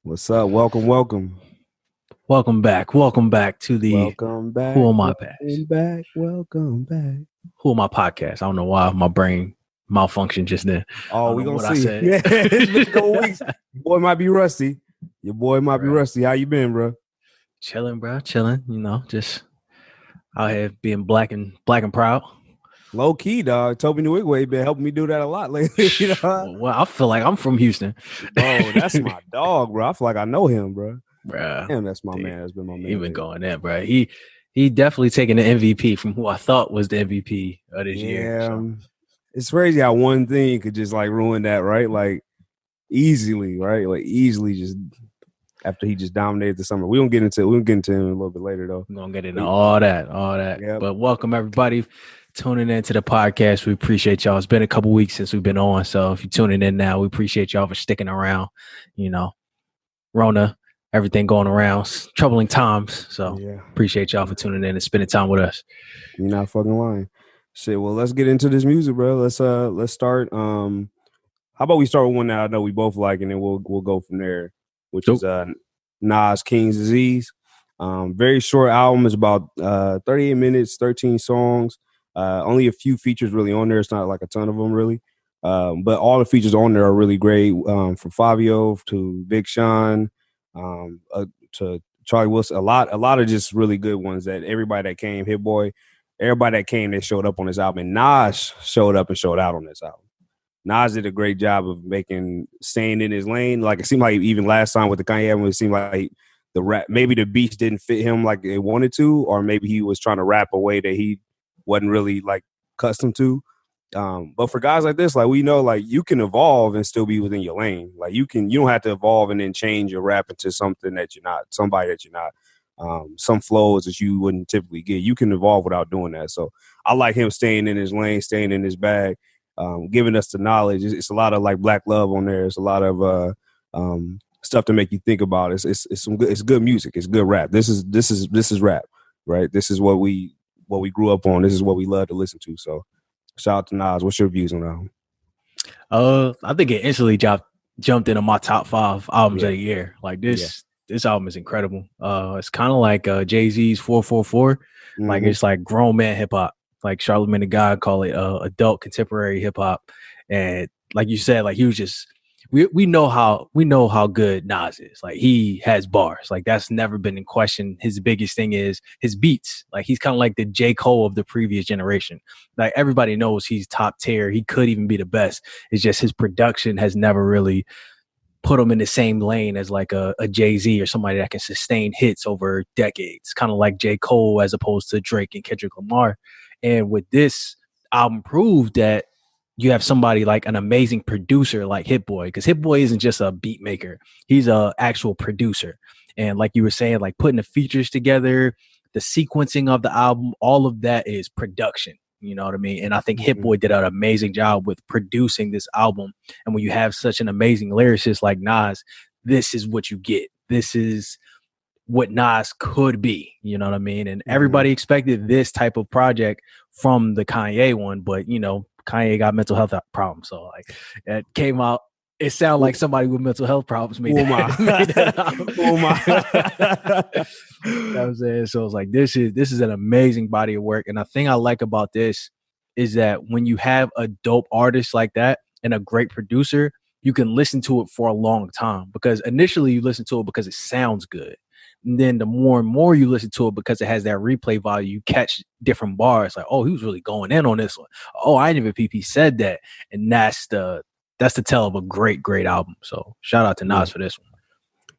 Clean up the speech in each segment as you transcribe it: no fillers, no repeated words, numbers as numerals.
What's up? Welcome. Welcome back to the Welcome back. Who Am I Past? Welcome back. Who Am I Podcast? I don't know why my brain malfunctioned just then. Oh, we gonna see. Yeah, it's been a couple weeks. Your boy might be rusty. How you been, bro? Chilling, bro. Chilling. You know, just out here being black and proud. Low key, dog. Toby Nwigwe been helping me do that a lot lately. You know? Well, I feel like I'm from Houston. Bro, that's my dog, bro. I feel like I know him, bro. Bruh. Damn, that's my man. That's been my man. He been going in, bro. He definitely taking the MVP from who I thought was the MVP of this year. So. It's crazy how one thing could just like ruin that, right? Like easily, right? Like easily just after he just dominated the summer. We'll get into him a little bit later though. We're gonna get into all that. Yep. But welcome everybody tuning into the podcast. We appreciate y'all. It's been a couple weeks since we've been on. So if you're tuning in now, we appreciate y'all for sticking around. You know, Rona, everything going around, troubling times. So appreciate y'all for tuning in and spending time with us. You're not fucking lying. Shit, well, let's get into this music, bro. Let's start. How about we start with one that I know we both like, and then we'll go from there, which is Nas King's Disease. Very short album. It's about 38 minutes, 13 songs. Only a few features really on there. It's not like a ton of them really. But all the features on there are really great. From Fabio to Big Sean, to Charlie Wilson. A lot of just really good ones that everybody that came, Hit Boy, everybody that came, they showed up on this album. And Nas showed up and showed out on this album. Nas did a great job of staying in his lane. Like it seemed like even last time with the Kanye album, it seemed like the rap, maybe the beats didn't fit him like it wanted to, or maybe he was trying to rap a way that he wasn't really like accustomed to. But for guys like this, like we know, like you can evolve and still be within your lane. Like you don't have to evolve and then change your rap into something that you're not, somebody that you're not. Some flows that you wouldn't typically get. You can evolve without doing that. So I like him staying in his lane, staying in his bag, giving us the knowledge. It's a lot of like black love on there. It's a lot of stuff to make you think about. It's good music. It's good rap. This is rap, right? This is what we grew up on. This is what we love to listen to. So shout out to Nas. What's your views on that? I think it instantly jumped into my top 5 albums of the year. Like this album is incredible. It's kind of like Jay-Z's 444. Mm-hmm. Like it's like grown man hip hop. Like Charlamagne the God call it adult contemporary hip hop. And like you said, like he was just we know how good Nas is. Like he has bars. Like that's never been in question. His biggest thing is his beats. Like he's kind of like the J. Cole of the previous generation. Like everybody knows he's top tier. He could even be the best. It's just his production has never really put him in the same lane as like a Jay-Z or somebody that can sustain hits over decades. Kind of like J. Cole as opposed to Drake and Kendrick Lamar. And with this album proved that you have somebody like an amazing producer like Hit Boy, because Hit Boy isn't just a beat maker. He's a actual producer. And like you were saying, like putting the features together, the sequencing of the album, all of that is production. You know what I mean? And I think Hit Boy did an amazing job with producing this album. And when you have such an amazing lyricist like Nas, this is what you get. This is what Nas could be, you know what I mean? And everybody expected this type of project from the Kanye one, but you know, Kanye got mental health problems. So like it came out, it sounded like somebody with mental health problems made that album. You know what I'm saying? So it's like, this is an amazing body of work. And the thing I like about this is that when you have a dope artist like that and a great producer, you can listen to it for a long time, because initially you listen to it because it sounds good. And then the more and more you listen to it, because it has that replay value, you catch different bars. Like, oh, he was really going in on this one. Oh, I didn't even PP said that. And that's the tell of a great, great album. So shout out to Nas for this one.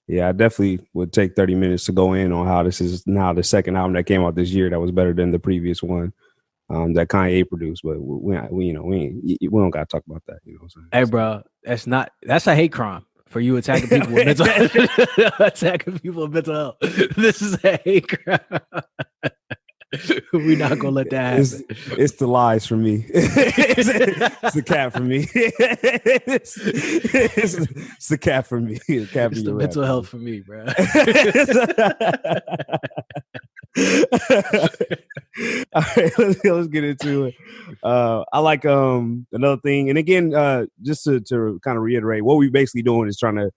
Yeah, I definitely would take 30 minutes to go in on how this is now the second album that came out this year that was better than the previous one that Kanye produced. But we don't got to talk about that. You know what I'm saying? Hey, bro, that's a hate crime. For you attacking people with mental health. This is a hate crime. We're not gonna let that happen. It's the lies for me. It's the cat for me. It's the cat for me. It's the mental health for me, bro. All right, let's get into it. I like another thing, and again, just to kind of reiterate, what we're basically doing is trying to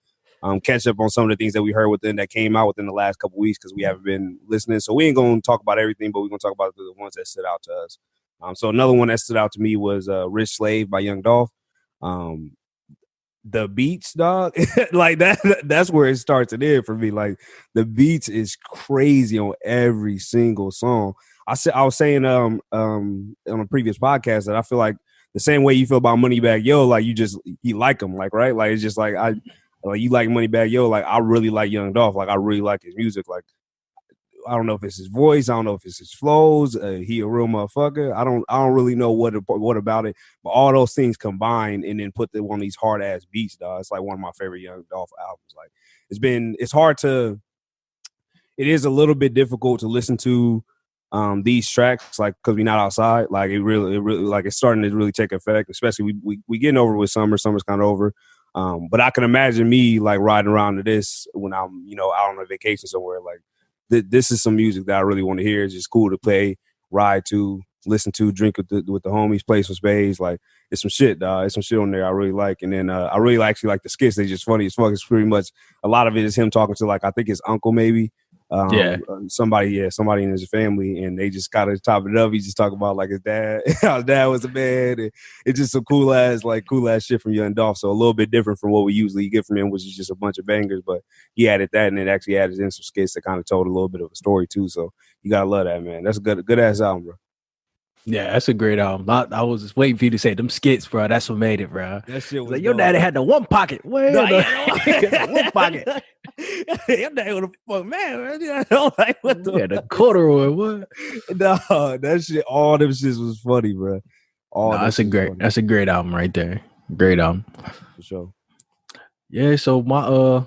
catch up on some of the things that we heard that came out within the last couple weeks because we haven't been listening. So we ain't gonna talk about everything, but we're gonna talk about the ones that stood out to us. So another one that stood out to me was "Rich Slave" by Young Dolph. The beats, dog, like that's where it starts and end for me. Like the beats is crazy on every single song. I was saying on a previous podcast that I feel like the same way you feel about Moneybagg Yo, like you like him, like, right? Like it's just like you like Moneybagg Yo, like I really like Young Dolph, like I really like his music. Like I don't know if it's his voice, I don't know if it's his flows. He a real motherfucker. I don't really know what about it, but all those things combined and then put one of these hard ass beats, dog. It's like one of my favorite Young Dolph albums. Like it is a little bit difficult to listen to these tracks, like because we're not outside. Like it really like it's starting to really take effect, especially we getting over with summer's kind of over. But I can imagine me like riding around to this when I'm out on a vacation somewhere. Like this is some music that I really want to hear. It's just cool to play, ride to, listen to, drink with the homies, play some spades. Like it's some shit, dog. It's some shit on there I really like. And then I really actually like the skits. They're just funny as fuck. It's pretty much a lot of it is him talking to like I think his uncle maybe. Somebody in his family, and they just gotta top it up. He just talk about like his dad, how his dad was a man, and it's just some cool ass shit from Young Dolph. So a little bit different from what we usually get from him, which is just a bunch of bangers. But he added that, and it actually added in some skits that kind of told a little bit of a story too. So you gotta love that, man. That's a good ass album, bro. Yeah, that's a great album. I was just waiting for you to say them skits, bro. That's what made it, bro. That shit was like your daddy had the one pocket. Well, one pocket. Your daddy was a fuck man. Like what the corduroy. What? No, that shit. All them shits was funny, bro. That's a great album right there. Great album for sure. Yeah. So my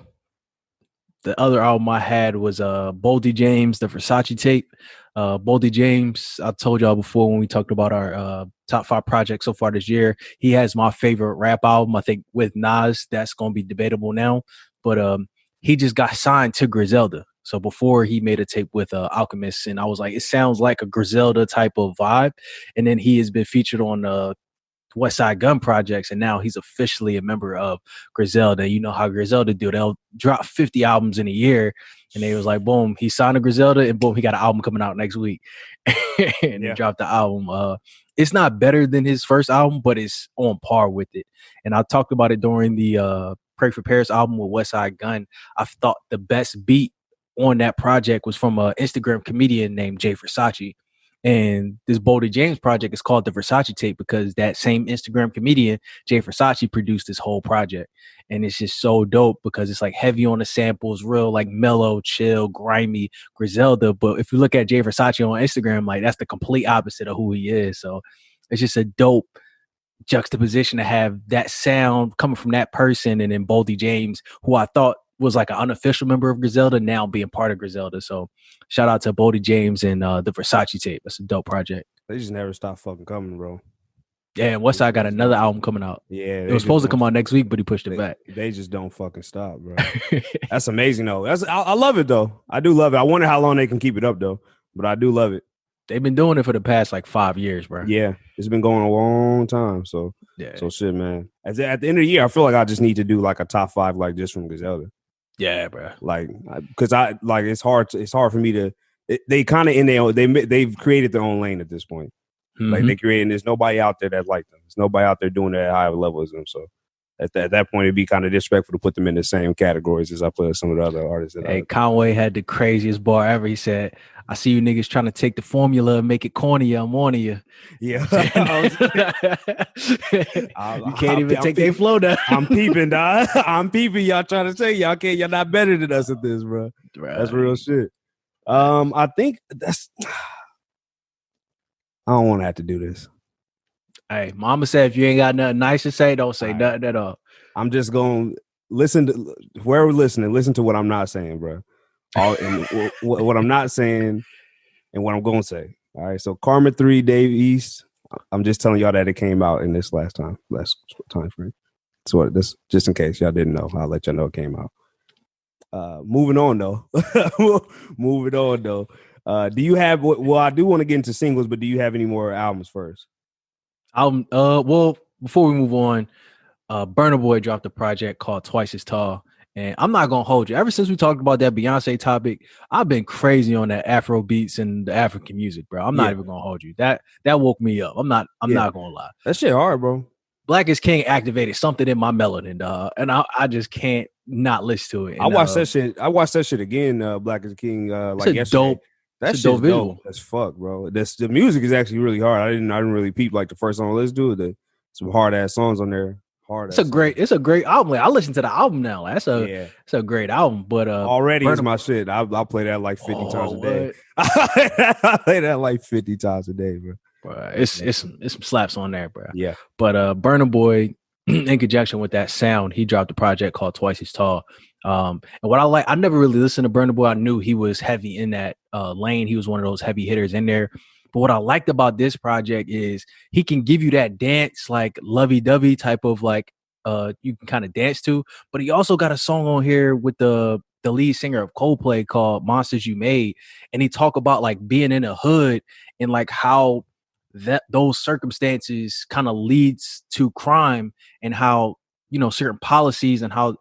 the other album I had was Boldy James, the Versace tape. Boldy James, I told y'all before when we talked about our top 5 projects so far this year, he has my favorite rap album. I think with Nas, that's going to be debatable now. But he just got signed to Griselda. So before he made a tape with Alchemist, and I was like, it sounds like a Griselda type of vibe. And then he has been featured on Westside Gunn projects, and now he's officially a member of Griselda. You know how Griselda do. They'll drop 50 albums in a year, and they was like, boom, he signed to Griselda, and boom, he got an album coming out next week. And he dropped the album. It's not better than his first album, but it's on par with it. And I talked about it during the Pray for Paris album with Westside Gunn. I thought the best beat on that project was from an Instagram comedian named Jay Versace. And this Boldy James project is called the Versace tape because that same Instagram comedian, Jay Versace, produced this whole project. And it's just so dope because it's like heavy on the samples, real like mellow, chill, grimy Griselda. But if you look at Jay Versace on Instagram, like that's the complete opposite of who he is. So it's just a dope juxtaposition to have that sound coming from that person and then Boldy James, who I thought was like an unofficial member of Griselda, now being part of Griselda. So shout out to Boldy James and the Versace tape. That's a dope project. They just never stop fucking coming, bro. Yeah, and Westside got another album coming out. Yeah, it was supposed to come out next week, but he pushed it back. They just don't fucking stop, bro. That's amazing, though. I love it, though. I do love it. I wonder how long they can keep it up, though. But I do love it. They've been doing it for the past like 5 years, bro. Yeah, it's been going a long time. So so shit, man. At the end of the year, I feel like I just need to do like a top 5, like just from Griselda. Yeah, bro. Like, because it's hard for me to. They kind of in their own. They've created their own lane at this point. Mm-hmm. Like they created. There's nobody out there that like them. There's nobody out there doing that at high level as them. So at that point, it'd be kind of disrespectful to put them in the same categories as I put some of the other artists. Hey, Conway had the craziest bar ever. He said, "I see you niggas trying to take the formula and make it corny. I'm warning you." Yeah, you can't even take their flow down. I'm peeping, dog. I'm peeping. Y'all trying to say y'all can't. Y'all not better than us at this, bro. Right. That's real shit. I think that's. I don't want to have to do this. Hey, mama said if you ain't got nothing nice to say, don't say nothing at all. I'm just going to listen to whoever listening. Listen to what I'm not saying, bro. What I'm not saying and what I'm going to say. All right. So Karma 3, Dave East. I'm just telling y'all that it came out in this last time frame. So this just in case y'all didn't know, I'll let y'all know it came out. Moving on though. Do you have? Well, I do want to get into singles, but do you have any more albums first? Well, before we move on, Burna Boy dropped a project called Twice as Tall. And I'm not gonna hold you. Ever since we talked about that Beyonce topic, I've been crazy on that Afro beats and the African music, bro. I'm not even gonna hold you. That woke me up. I'm not gonna lie. That shit hard, bro. Black is King activated something in my melanin, dog, and I just can't not listen to it. And, I watched that shit. I watched that shit again. Black is King, like yesterday. That shit's dope as fuck, bro. The music is actually really hard. I didn't really peep like the first song. Let's do it. Some hard ass songs on there. It's a great album. Like, I listen to the album now. It's a great album. But already is my shit. I'll play that like 50 times a day. I play that like 50 times a day, bro. It's some slaps on there, bro. Yeah. But Burna Boy, in conjunction with that sound, he dropped a project called Twice as Tall. And what I never really listened to Burna Boy. I knew he was heavy in that lane. He was one of those heavy hitters in there. But what I liked about this project is he can give you that dance, like lovey-dovey type of like you can kind of dance to. But he also got a song on here with the lead singer of Coldplay called Monsters You Made. And he talk about like being in a hood and like how those circumstances kind of leads to crime and how, you know, certain policies and how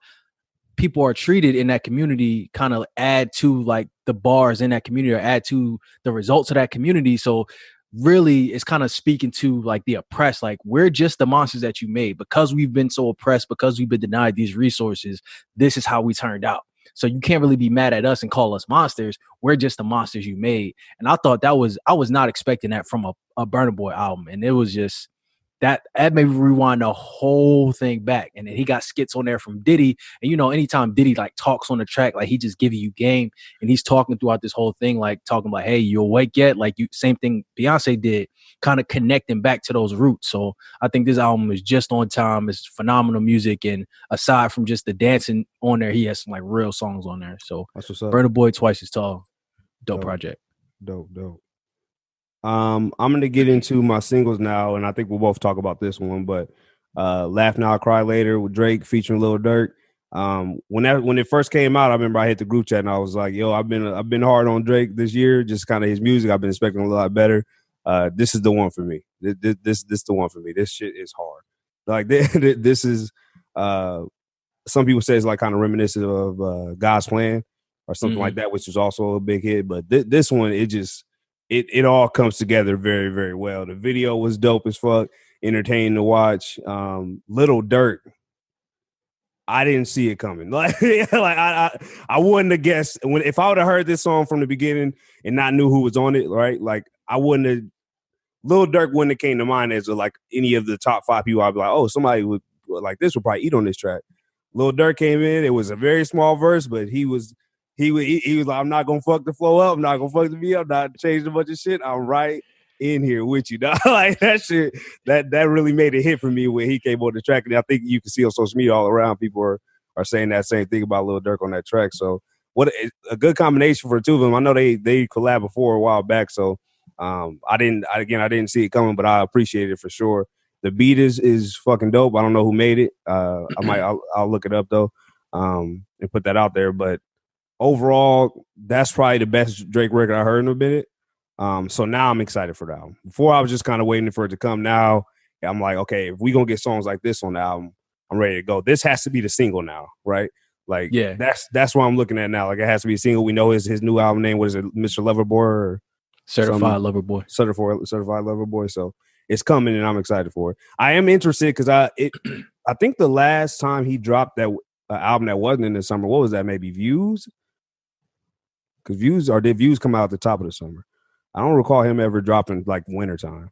people are treated in that community kind of add to like the bars in that community or add to the results of that community. So really it's kind of speaking to like the oppressed, like we're just the monsters that you made because we've been so oppressed, because we've been denied these resources. This is how we turned out. So you can't really be mad at us and call us monsters. We're just the monsters you made. And I thought I was not expecting that from a Burna Boy album. And it was just that made me rewind the whole thing back. And then he got skits on there from Diddy. And, you know, anytime Diddy like talks on the track, like he just giving you game, and he's talking throughout this whole thing, like talking about, hey, you awake yet? Like same thing Beyonce did, kind of connecting back to those roots. So I think this album is just on time. It's phenomenal music. And aside from just the dancing on there, he has some like real songs on there. So that's what's up. Burna Boy, Twice as Tall. Dope project. Dope. I'm gonna get into my singles now, and I think we'll both talk about this one. But "Laugh Now, Cry Later" with Drake featuring Lil Durk. When it first came out, I remember I hit the group chat and I was like, "Yo, I've been hard on Drake this year. Just kind of his music. I've been expecting a lot better. This is the one for me. This the one for me. This shit is hard. Like this is some people say it's like kind of reminiscent of God's Plan or something like that, which is also a big hit. But this one, it all comes together very, very well. The video was dope as fuck, entertaining to watch. Little Durk, I didn't see it coming. Like I wouldn't have guessed if I would have heard this song from the beginning and not knew who was on it, right? Like I wouldn't have. Lil Durk wouldn't have came to mind as like any of the top 5 people. I'd be like, oh, somebody would like this would probably eat on this track. Lil Durk came in. It was a very small verse, but he was like, I'm not gonna fuck the flow up. I'm not gonna fuck the beat. I'm not changing a bunch of shit. I'm right in here with you, dog. Like that shit. That really made a hit for me when he came on the track, and I think you can see on social media all around people are saying that same thing about Lil Durk on that track. So what a good combination for the two of them. I know they collabed before a while back, so I didn't see it coming, but I appreciate it for sure. The beat is fucking dope. I don't know who made it. I'll look it up though, and put that out there. But overall, that's probably the best Drake record I heard in a minute. So now I'm excited for the album. Before I was just kind of waiting for it to come. Now I'm like, okay, if we gonna get songs like this on the album, I'm ready to go. This has to be the single now, right? Like, yeah, that's what I'm looking at now. Like, it has to be a single. We know his new album name. What is it, Mr. Loverboy or Certified Lover Boy? Certified Lover Boy. So it's coming, and I'm excited for it. I am interested because I think the last time he dropped that album that wasn't in the summer, what was that? Maybe Views. Because did Views come out at the top of the summer? I don't recall him ever dropping like wintertime.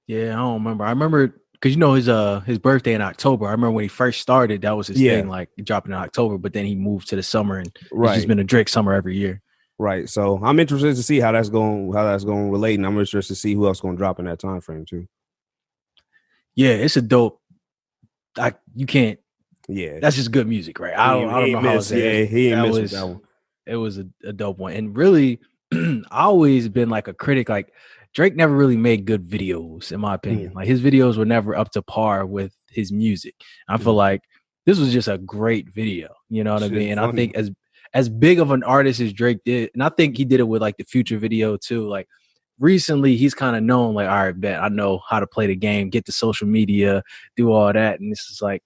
Yeah, I don't remember. I remember because his birthday in October. I remember when he first started, that was his thing, like dropping in October. But then he moved to the summer, and it's just been a Drake summer every year. Right. So I'm interested to see how that's going to relate, and I'm interested to see who else going to drop in that time frame too. Yeah, it's a dope. You can't. Yeah, that's just good music, right? I don't know how to say it. He ain't missed with that one. It was a dope one, and really, I always been like a critic. Like Drake never really made good videos, in my opinion. Like his videos were never up to par with his music. I feel like this was just a great video. You know what I mean? And I think as big of an artist as Drake did, and I think he did it with like the Future video too. Like recently, he's kind of known like, all right, bet I know how to play the game, get to social media, do all that, and this is like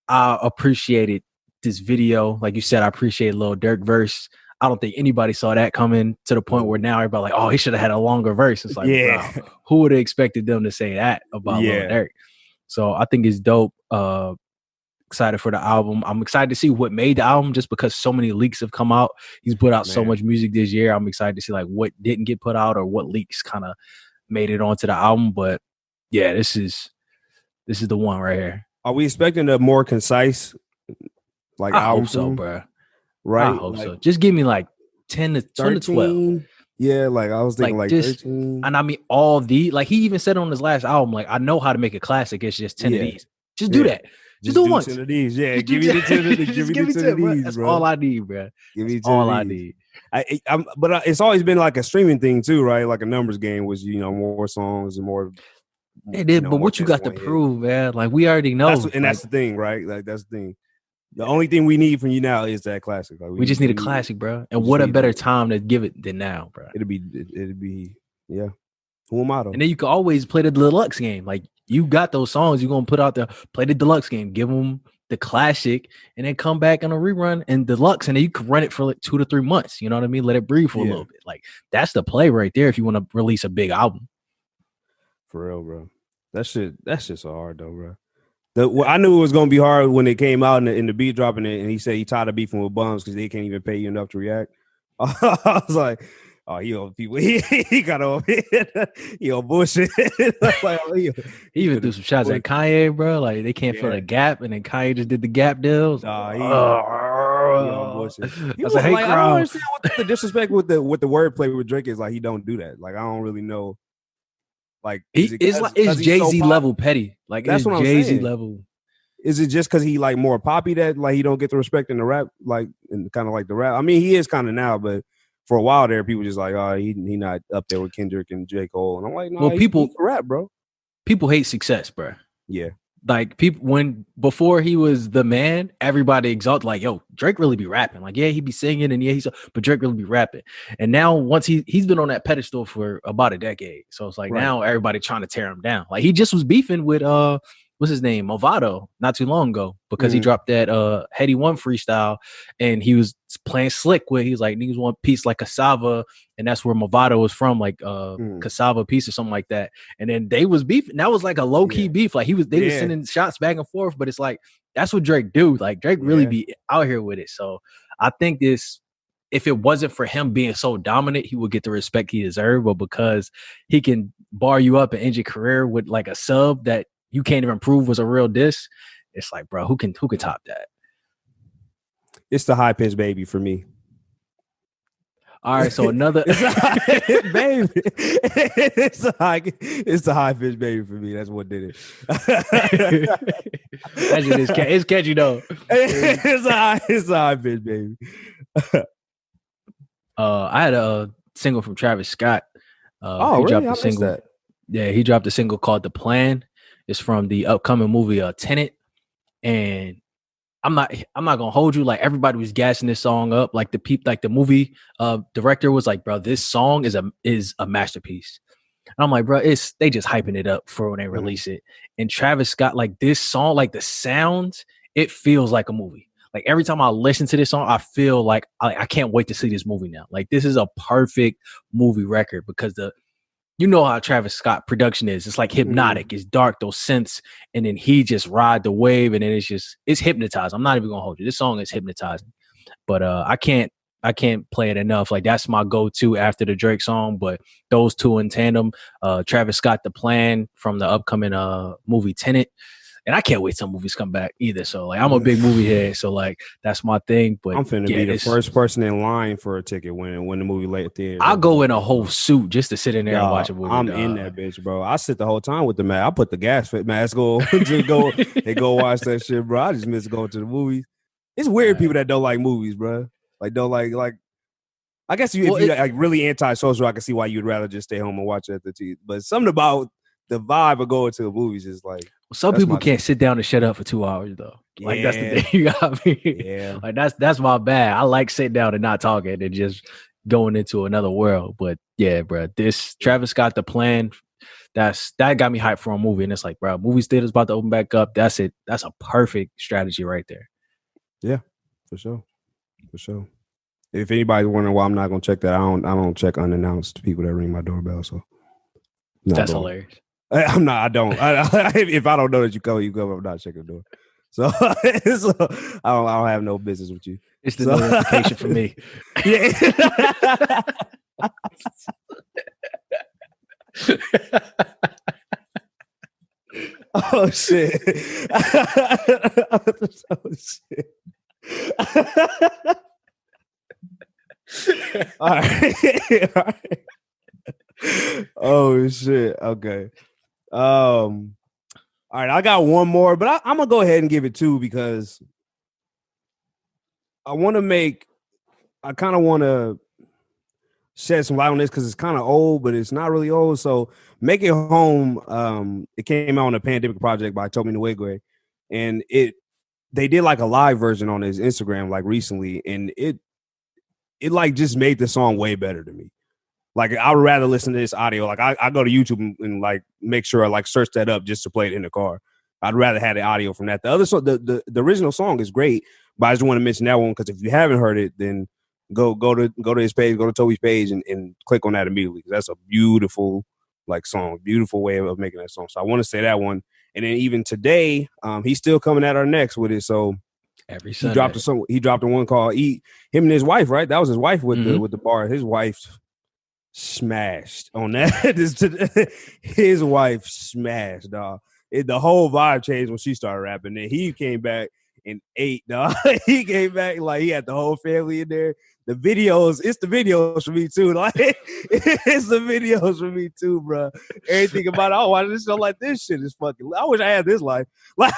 I appreciated this video. Like you said, I appreciate Lil Durk verse. I don't think anybody saw that coming to the point where now everybody like, oh, he should have had a longer verse. It's like, bro, who would have expected them to say that about Lil Durk? So I think it's dope. Excited for the album. I'm excited to see what made the album just because so many leaks have come out. He's put out so much music this year. I'm excited to see like what didn't get put out or what leaks kind of made it onto the album. But yeah, this is the one right here. Are we expecting a more concise like album? I hope so, bro. Right? I hope so. Just give me like 10 to 12. Yeah, like I was thinking like just, 13. And I mean all the like he even said on his last album, like I know how to make a classic. It's just 10 of these. Just do that. Just do it once. 10 of these. Yeah, give me the 10 of these. Give me the 10 of these, That's bro. all I need, bro. Give me 10 all of I these. need. But it's always been like a streaming thing too, right? Like a numbers game was, more songs and more. It did, but what you got to prove, man? Like we already know. That's the thing, right? Like that's the thing. The only thing we need from you now is that classic. Like we just need a classic, bro. And what a better time to give it than now, bro. It'd be yeah. Who am I though? And then you can always play the deluxe game. Like you got those songs, you're gonna put out there, play the deluxe game, give them the classic, and then come back on a rerun and deluxe, and then you can run it for like 2 to 3 months. You know what I mean? Let it breathe for a little bit. Like that's the play right there if you want to release a big album. For real, bro. That's just so hard though, bro. I knew it was gonna be hard when it came out in the beat dropping it, and he said he tired of beefing with bums because they can't even pay you enough to react. I was like, oh, he on people. He got over it. He on bullshit. Like, he even threw some shots at Kanye, bro. Like they can't fill the gap, and then Kanye just did the gap deals. He on bullshit. I was like, I don't understand what the disrespect with the wordplay with Drake is. Like he don't do that. Like I don't really know. Like it's Jay-Z so level petty. Like that's what I'm Jay-Z saying. Level. Is it just because he like more poppy that like he don't get the respect in the rap, like and kind of like the rap? I mean, he is kind of now, but for a while there, people just like, oh, he not up there with Kendrick and J. Cole, and I'm like, no, people rap, bro. People hate success, bro. Yeah. Like people before he was the man, everybody exalted like, yo, Drake really be rapping. Like, yeah, he be singing and but Drake really be rapping. And now once he's been on that pedestal for about a decade. So it's like now everybody trying to tear him down. Like he just was beefing with what's his name? Movado not too long ago because he dropped that Heady One freestyle and he was playing slick with he's like niggas want peace like cassava, and that's where Movado was from, like cassava piece or something like that. And then they was beefing. That was like a low-key beef. Like they was sending shots back and forth, but it's like that's what Drake do. Like Drake really be out here with it. So I think if it wasn't for him being so dominant, he would get the respect he deserved. But because he can bar you up and end your career with like a sub that you can't even prove was a real diss, it's like, bro, who can top that? It's the high pitch baby for me. All right, so another baby. It's the high pitch baby for me. That's what did it. It's catchy though. It's a high pitch baby. I had a single from Travis Scott. He dropped a single. That. Yeah, he dropped a single called "The Plan." It's from the upcoming movie Tenet, and I'm not gonna hold you. Like everybody was gassing this song up. Like the movie director was like, "Bro, this song is a masterpiece." And I'm like, "Bro, they just hyping it up for when they release it." And Travis Scott, like this song, like the sounds, it feels like a movie. Like every time I listen to this song, I feel like I can't wait to see this movie now. Like this is a perfect movie record because you know how Travis Scott production is. It's like hypnotic. It's dark, those synths, and then he just ride the wave, and then it's hypnotizing. I'm not even gonna hold you. This song is hypnotizing, but I can't play it enough. Like that's my go-to after the Drake song. But those two in tandem, Travis Scott, "The Plan" from the upcoming movie Tenet. And I can't wait till movies come back either. So like I'm a big movie head, so like that's my thing. But I'm finna be the first person in line for a ticket when the movie late theater. I'll go in a whole suit just to sit in there and watch a movie. I'm in that bitch, bro. I sit the whole time with the mask. I put the gas fit mask on to go and go watch that shit, bro. I just miss going to the movies. It's weird people that don't like movies, bro. Like don't like. I guess if you're like really antisocial, I can see why you'd rather just stay home and watch it at the TV. But something about the vibe of going to the movies is like. Some people can't sit down and shut up for 2 hours though. Like that's the thing you got me. Yeah. Like that's my bad. I like sitting down and not talking and just going into another world. But yeah, bro, this Travis Scott, The Plan, that got me hyped for a movie. And it's like, bro, movie theater's about to open back up. That's it. That's a perfect strategy right there. Yeah, for sure. For sure. If anybody's wondering why I'm not gonna check that, I don't check unannounced people that ring my doorbell. So that's hilarious. I'm not. I don't. If I don't know that you come, I'm not checking the door. So, I don't have no business with you. It's the notification for me. Yeah. Oh shit. Oh shit. All right. All right. Oh shit. Okay. All right, I got one more, but I'm gonna go ahead and give it two because I kind of want to shed some light on this because it's kind of old, but it's not really old. So Make It Home, it came out on a Pandemic Project by Tomi Nwigwe, and they did like a live version on his Instagram like recently, and it like just made the song way better to me. Like I would rather listen to this audio. Like I go to YouTube and like make sure I like search that up just to play it in the car. I'd rather have the audio from that. The other song, the original song is great, but I just want to mention that one because if you haven't heard it, then go to his page, go to Toby's page, and click on that immediately. That's a beautiful like song, beautiful way of making that song. So I want to say that one. And then even today, he's still coming at our necks with it. So every Sunday. He dropped a one called "Eat." Him and his wife, right? That was his wife with the bar. His wife smashed on that. His wife smashed, dog. The whole vibe changed when she started rapping. Then he came back and ate, dog. He came back like he had the whole family in there. It's the videos for me too. Like it's the videos for me too, bro. Everything about it. I watch this show like this shit is fucking. I wish I had this life. Like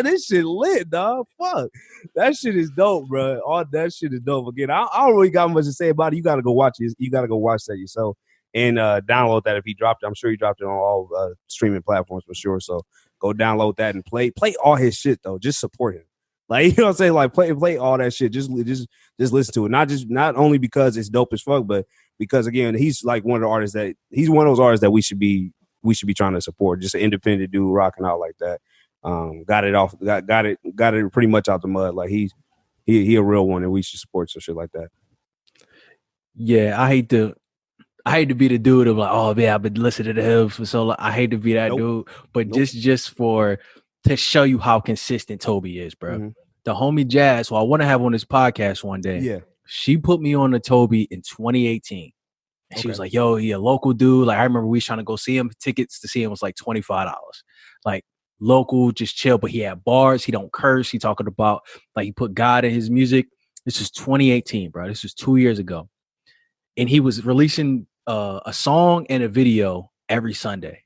this shit lit, dog. Fuck, that shit is dope, bro. All that shit is dope. Again, I don't really got much to say about it. You gotta go watch it. You gotta go watch that yourself and download that if he dropped it. I'm sure he dropped it on all streaming platforms for sure. So go download that and play all his shit though. Just support him. Like, you know what I'm saying? Like play all that shit. Just listen to it. Not only because it's dope as fuck, but because again, he's like one of those artists that we should be trying to support. Just an independent dude rocking out like that. Got it pretty much out the mud. Like he a real one, and we should support some shit like that. Yeah, I hate to be the dude of like, oh man, I've been listening to him for so long. I hate to be that dude, but just to show you how consistent Toby is, bro. Mm-hmm. The homie Jazz, who I want to have on this podcast one day. Yeah, she put me on to Toby in 2018. And she was like, yo, he a local dude. Like I remember we was trying to go see him. Tickets to see him was like $25. Like local, just chill. But he had bars. He don't curse. He talking about like he put God in his music. This is 2018, bro. This was 2 years ago. And he was releasing a song and a video every Sunday.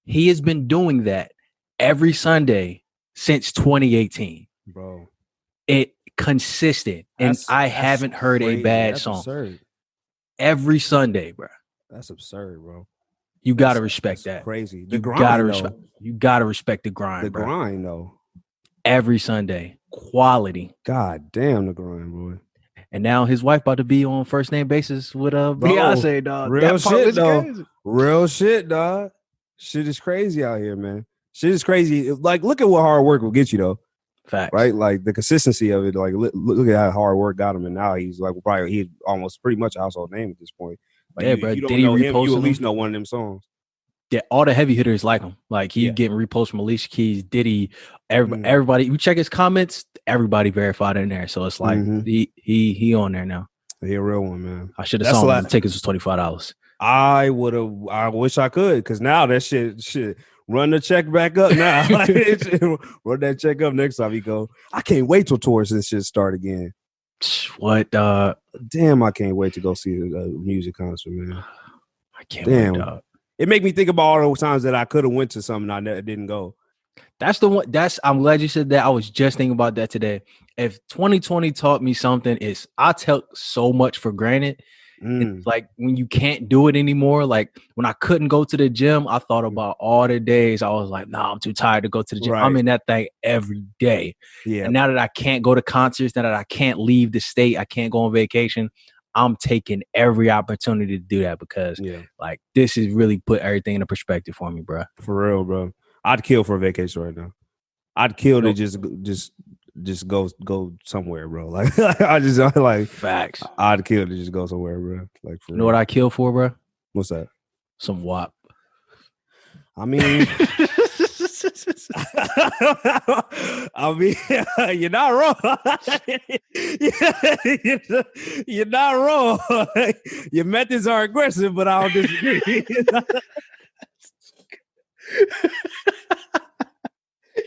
He has been doing that every Sunday since 2018. Bro. It consistent. And I haven't heard a bad song. Absurd. Every Sunday, bro. That's absurd, bro. You gotta respect that. Crazy. You gotta respect the grind. The grind, though. Every Sunday. Quality. God damn the grind, boy. And now his wife about to be on first name basis with Beyonce, dog. Real shit, though. Crazy. Real shit, dog. Shit is crazy out here, man. Shit is crazy. Like, look at what hard work will get you, though. Facts. Right? Like, the consistency of it. Like, look at how hard work got him. And now he's like, he's almost pretty much a household name at this point. Like, yeah, bro. You don't know him, you at least know one of them songs. Yeah, all the heavy hitters like him. Like, he getting reposts from Alicia Keys, Diddy, everybody. You check his comments, everybody verified in there. So it's like, he on there now. He a real one, man. I should have saw him. The tickets was $25. I wish I could, because now that shit. Run the check back up now. Run that check up next time he go. I can't wait till tours and shit start again. What? Damn, I can't wait to go see a music concert, man. I can't wait, dog. It make me think about all those times that I could have went to something I didn't go. That's the one. I'm glad you said that. I was just thinking about that today. If 2020 taught me something, is I took so much for granted. It's like when you can't do it anymore, like when I couldn't go to the gym, I thought about all the days I was like, nah, I'm too tired to go to the gym. Right. I'm in that thing every day. Yeah. And now that I can't go to concerts, now that I can't leave the state, I can't go on vacation, I'm taking every opportunity to do that because like this has really put everything into perspective for me, bro. For real, bro. I'd kill for a vacation right now. I'd kill to just go somewhere, bro. Like I like facts. I'd kill to just go somewhere, bro. Like for you know what I kill for, bro? What's that? Some WAP. I mean, you're not wrong. You're not wrong. Your methods are aggressive, but I don't disagree.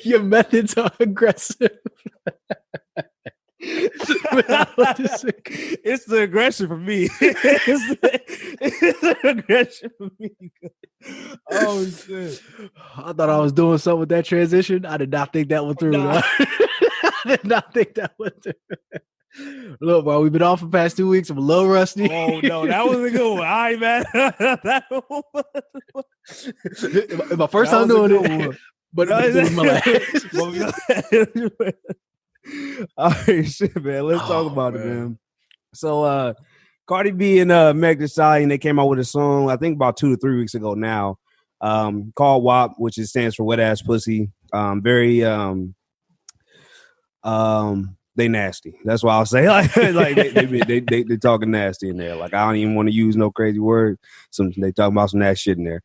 Your methods are aggressive. It's the aggression for me. It's the aggression for me. Oh shit! I thought I was doing something with that transition. I did not think that went through. Nah. I did not think that went through. Look, bro, we've been off for the past 2 weeks. I'm a little rusty. Oh no, that was a good one. All right, man. My first time doing it. But my all right, shit, man. Let's talk about it, man. So, Cardi B and Meg Thee Stallion, they came out with a song, I think about 2 to 3 weeks ago now, called WAP, which stands for Wet Ass Pussy. Very, they nasty. That's why I'll say like they talking nasty in there. Like I don't even want to use no crazy word. They talking about some nasty shit in there,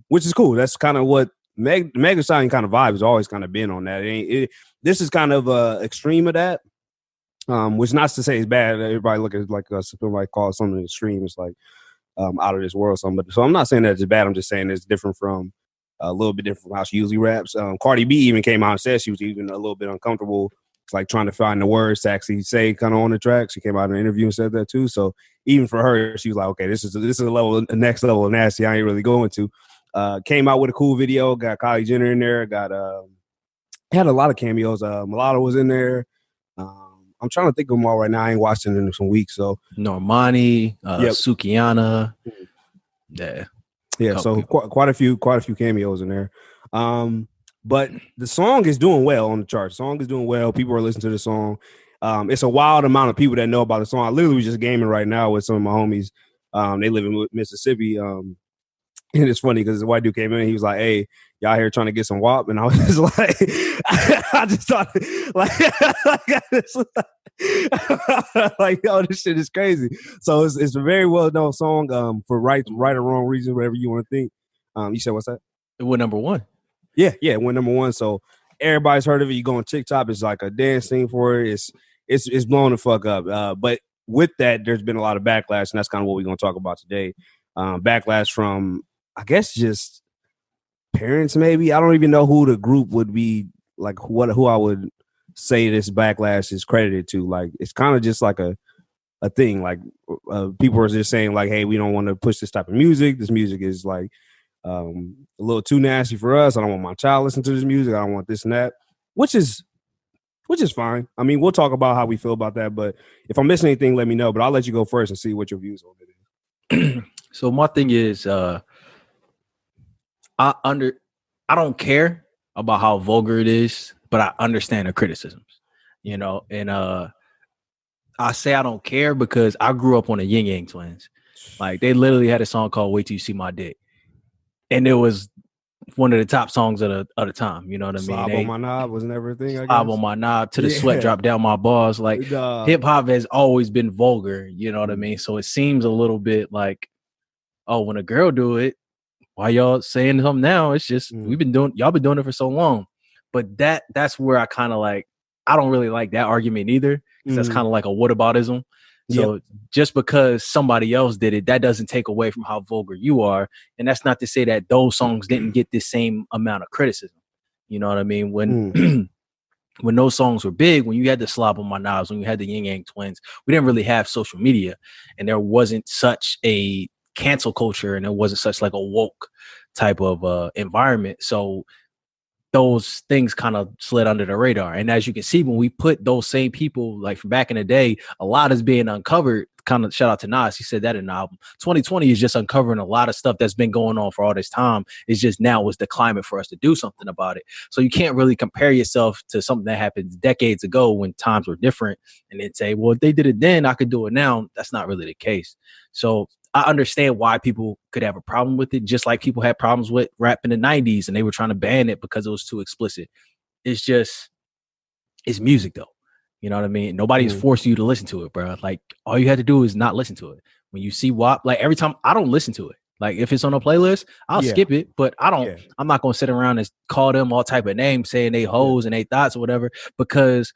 which is cool. That's kind of what Meg Thee Stallion kind of vibe has always kind of been on that. This is kind of extreme of that, which not to say it's bad. Everybody look at it like somebody calls something extreme. It's like out of this world. Something. So I'm not saying that it's bad. I'm just saying it's different from a little bit different from how she usually raps. Cardi B even came out and said she was even a little bit uncomfortable, like trying to find the words to actually say kind of on the track. She came out in an interview and said that too. So even for her, she was like, okay, this is a level, the next level of nasty I ain't really going to. Came out with a cool video, got Kylie Jenner in there, had a lot of cameos. Mulatto was in there. I'm trying to think of them all right now. I ain't watched it in some weeks. So Normani, Sukiana. Yeah. So quite a few cameos in there. But the song is doing well on the charts. The song is doing well. People are listening to the song. It's a wild amount of people that know about the song. I literally was just gaming right now with some of my homies. They live in Mississippi. And it's funny because the white dude came in and he was like, hey, y'all here trying to get some WAP? And I was just like, I just thought, like, yo, this shit is crazy. So it's a very well-known song for right or wrong reason, whatever you want to think. You said, what's that? It went number one. Yeah, it went number one. So everybody's heard of it. You go on TikTok, it's like a dance thing for it. It's blowing the fuck up. But with that, there's been a lot of backlash, and that's kind of what we're going to talk about today. Backlash from, I guess, just parents, maybe. I don't even know who the group would be, like who I would say this backlash is credited to. Like, it's kind of just like a thing. Like, people are just saying, like, hey, we don't want to push this type of music. This music is like a little too nasty for us. I don't want my child listening to this music. I don't want this and that, which is fine. I mean, we'll talk about how we feel about that. But if I'm missing anything, let me know. But I'll let you go first and see what your views on it is. So my thing is, I don't care about how vulgar it is, but I understand the criticisms, and I say I don't care because I grew up on the Yin Yang Twins. Like, they literally had a song called Wait Till You See My Dick. And it was one of the top songs of the time, you know what I mean? Slob on my knob was never a thing, I guess. Slob on my knob to the sweat drop down my balls. Like, hip-hop has always been vulgar, you know what I mean? So it seems a little bit like, oh, when a girl do it, why y'all saying something now? It's just y'all been doing it for so long. But that's where I kind of like, I don't really like that argument either, because that's kind of like a whataboutism. So just because somebody else did it, that doesn't take away from how vulgar you are. And that's not to say that those songs didn't get the same amount of criticism. You know what I mean? When when those songs were big, when you had the Slob on My Knobs, when you had the Yin Yang Twins, we didn't really have social media, and there wasn't such a cancel culture, and there wasn't such like a woke type of environment. So those things kind of slid under the radar. And as you can see, when we put those same people like from back in the day, a lot is being uncovered. Kind of shout out to Nas. He said that in the album. 2020 is just uncovering a lot of stuff that's been going on for all this time. It's just now was the climate for us to do something about it. So you can't really compare yourself to something that happened decades ago when times were different and then say, well, if they did it then, I could do it now. That's not really the case. So I understand why people could have a problem with it, just like people had problems with rap in the 90s and they were trying to ban it because it was too explicit. It's just, it's music though. You know what I mean? Nobody's forcing you to listen to it, bro. Like, all you had to do is not listen to it. When you see WAP, like every time, I don't listen to it. Like, if it's on a playlist, I'll skip it, but I'm not going to sit around and call them all type of names saying they hoes and they thoughts or whatever, because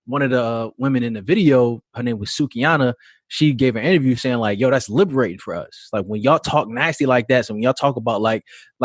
one of the women in the video, her name was Sukiyana, she gave an interview saying like, yo, that's liberating for us. Like, when y'all talk nasty like that, so when y'all talk about like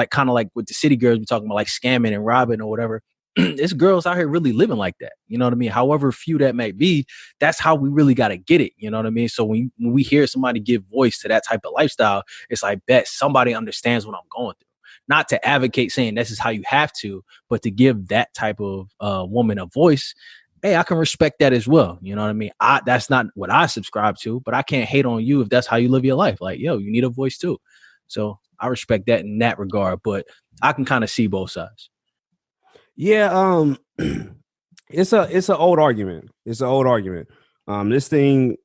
kind of like with the city girls, we talking about like scamming and robbing or whatever, it's girls out here really living like that. You know what I mean? However few that may be, that's how we really got to get it. You know what I mean? So when we hear somebody give voice to that type of lifestyle, it's like, bet somebody understands what I'm going through. Not to advocate saying this is how you have to, but to give that type of woman a voice. Hey, I can respect that as well. You know what I mean? That's not what I subscribe to, but I can't hate on you if that's how you live your life. Like, yo, you need a voice too. So I respect that in that regard, but I can kind of see both sides. Yeah, it's an old argument. It's an old argument. This thing,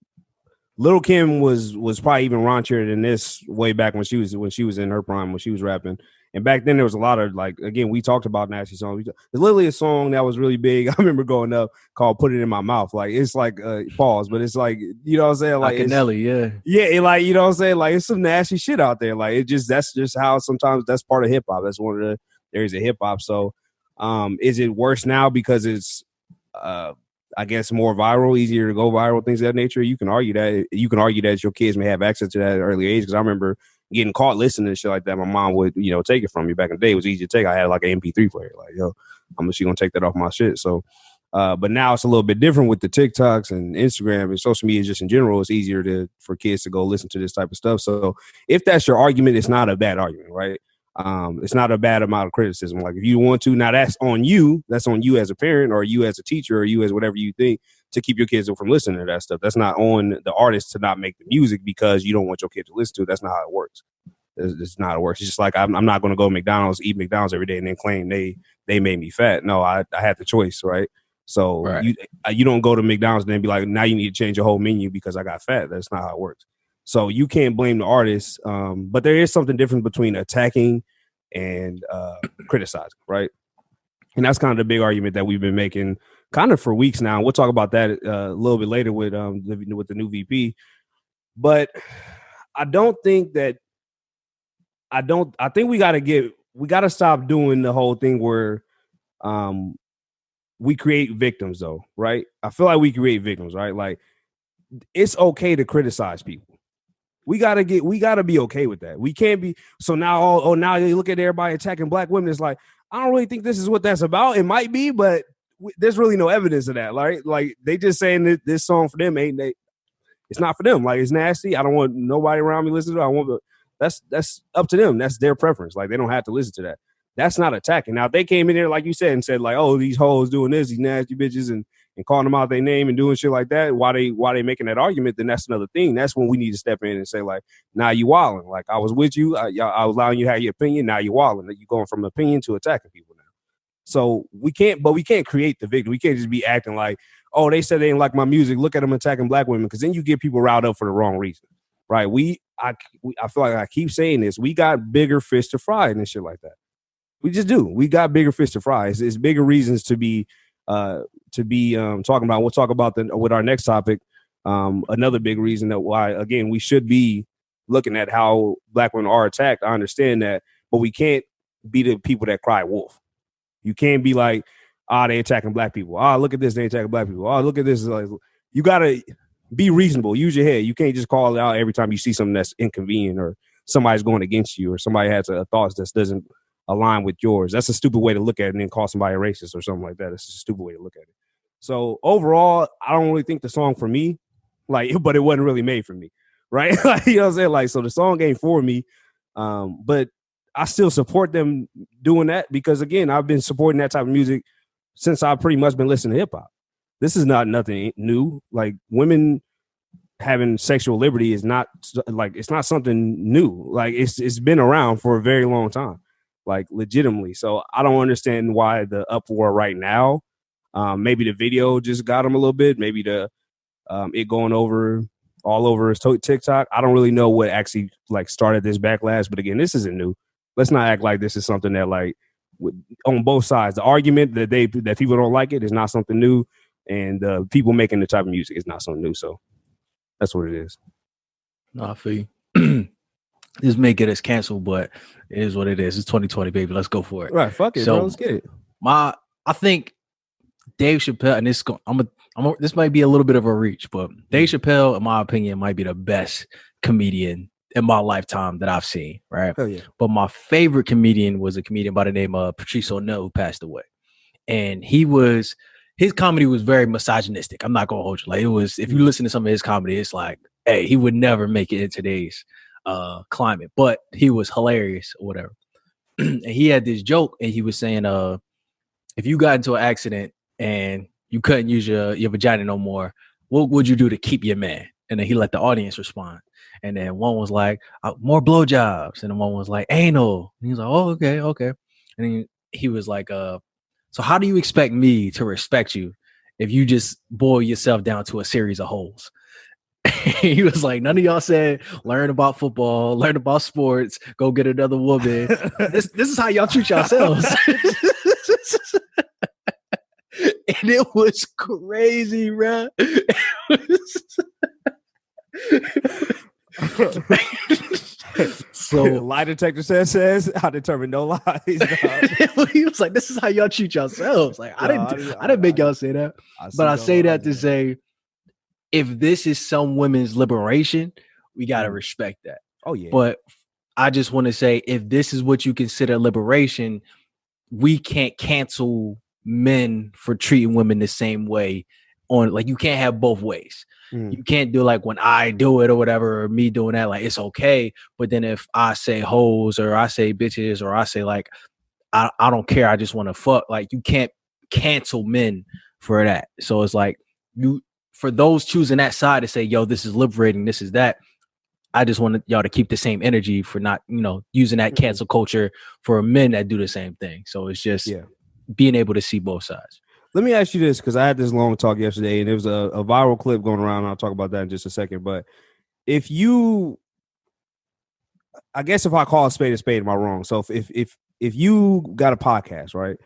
Lil' Kim was probably even raunchier than this way back when she was in her prime, when she was rapping. And back then there was a lot of, like, again, we talked about nasty songs. There's literally a song that was really big. I remember growing up called "Put It in My Mouth." Like, it's like pause, but it's like, you know what I'm saying? Like Nelly, like, you know what I'm saying? Like, it's some nasty shit out there. Like, that's just how sometimes that's part of hip hop. That's one of the areas of hip hop. So is it worse now because it's I guess more viral, easier to go viral, things of that nature? You can argue that. You can argue that your kids may have access to that at an early age. Because I remember getting caught listening to shit like that. My mom would, take it from me back in the day. It was easy to take. I had like an MP3 player. Like, yo, she gonna take that off my shit. So, but now it's a little bit different with the TikToks and Instagram and social media just in general. It's easier for kids to go listen to this type of stuff. So if that's your argument, it's not a bad argument, right? It's not a bad amount of criticism. Like, if you want to, now that's on you. That's on you as a parent, or you as a teacher, or you as whatever you think, to keep your kids from listening to that stuff. That's not on the artist to not make the music because you don't want your kid to listen to it. That's not how it works. It's not how it works. It's just like, I'm not going to go McDonald's, eat McDonald's every day, and then claim they made me fat. No, I had the choice, right? So right. You don't go to McDonald's and then be like, now you need to change your whole menu because I got fat. That's not how it works. So you can't blame the artist, but there is something different between attacking and criticizing, right? And that's kind of the big argument that we've been making kind of for weeks now. We'll talk about that a little bit later with the new VP. But I think we got to stop doing the whole thing where we create victims, though, right? I feel like we create victims, right? Like, it's okay to criticize people. We gotta be okay with that. We can't be so now. Now you look at everybody attacking black women. It's like, I don't really think this is what that's about. It might be, but there's really no evidence of that. Right? Like, they just saying that this song for them ain't they. It's not for them. Like, it's nasty. I don't want nobody around me listening to it. That's up to them. That's their preference. Like, they don't have to listen to that. That's not attacking. Now, if they came in there, like you said, and said like, oh, these hoes doing this, these nasty bitches, and calling them out their name and doing shit like that, why they making that argument, then that's another thing. That's when we need to step in and say, like, nah, you wilding. Like, I was with you. I was allowing you to have your opinion. Now you wilding. You going from opinion to attacking people now. So we can't create the victim. We can't just be acting like, oh, they said they didn't like my music. Look at them attacking black women, because then you get people riled up for the wrong reason, right? I feel like I keep saying this. We got bigger fish to fry and shit like that. We just do. We got bigger fish to fry. It's bigger reasons to be talking about. We'll talk about with our next topic. Another big reason that why, again, we should be looking at how black women are attacked. I understand that, but we can't be the people that cry wolf. You can't be like, they attacking black people. Look at this, they attacking black people. Look at this. Like, you gotta be reasonable. Use your head. You can't just call it out every time you see something that's inconvenient, or somebody's going against you, or somebody has a thought that doesn't align with yours. That's a stupid way to look at it, and then call somebody a racist or something like that. It's a stupid way to look at it. So overall, I don't really think the song for me, like, but it wasn't really made for me, right? Like, you know what I'm saying? Like, so the song ain't for me. But I still support them doing that because, again, I've been supporting that type of music since I've pretty much been listening to hip hop. This is not nothing new. Like, women having sexual liberty is not like, it's not something new. Like, it's been around for a very long time, like, legitimately. So I don't understand why the uproar right now. Maybe the video just got him a little bit. Maybe the it going over all over his TikTok. I don't really know what actually like started this backlash. But again, this isn't new. Let's not act like this is something that, like, on both sides, the argument that people don't like it is not something new, and people making the type of music is not something new. So that's what it is. No, I feel you. This may get us canceled, but it is what it is. It's 2020, baby. Let's go for it. Right, fuck it, bro. Let's get it. I think Dave Chappelle, and this might be a little bit of a reach, but Dave Chappelle, in my opinion, might be the best comedian in my lifetime that I've seen, right? Hell yeah. But my favorite comedian was a comedian by the name of Patrice O'Neal, who passed away. And his comedy was very misogynistic. I'm not gonna hold you. Like, it was, if you listen to some of his comedy, it's like, hey, he would never make it in today's climate, but he was hilarious or whatever. And he had this joke, and he was saying, if you got into an accident and you couldn't use your vagina no more, what would you do to keep your man? And then he let the audience respond. And then one was like, more blowjobs. And then one was like, anal. And he was like, oh, okay. And then he was like, so how do you expect me to respect you if you just boil yourself down to a series of holes? He was like, none of y'all said learn about football, learn about sports, go get another woman. This is how y'all treat yourselves. And it was crazy, bro. So lie detector says I determine no lies. He was like, this is how y'all treat yourselves. Like, I didn't make y'all say that. But I say that to say, if this is some women's liberation, we gotta respect that. Oh yeah. But I just want to say, if this is what you consider liberation, we can't cancel men for treating women the same way. Like, you can't have both ways. You can't do like when I do it or whatever, or me doing that, like, it's okay. But then if I say hoes or I say bitches or I say like, I don't care, I just want to fuck, like, you can't cancel men for that. So it's like, for those choosing that side to say, yo, this is liberating, this is that, I just want y'all to keep the same energy for not, using that cancel culture for men that do the same thing. So it's just being able to see both sides. Let me ask you this, because I had this long talk yesterday, and there was a viral clip going around, and I'll talk about that in just a second. But I guess if I call a spade, am I wrong? So if you got a podcast, right,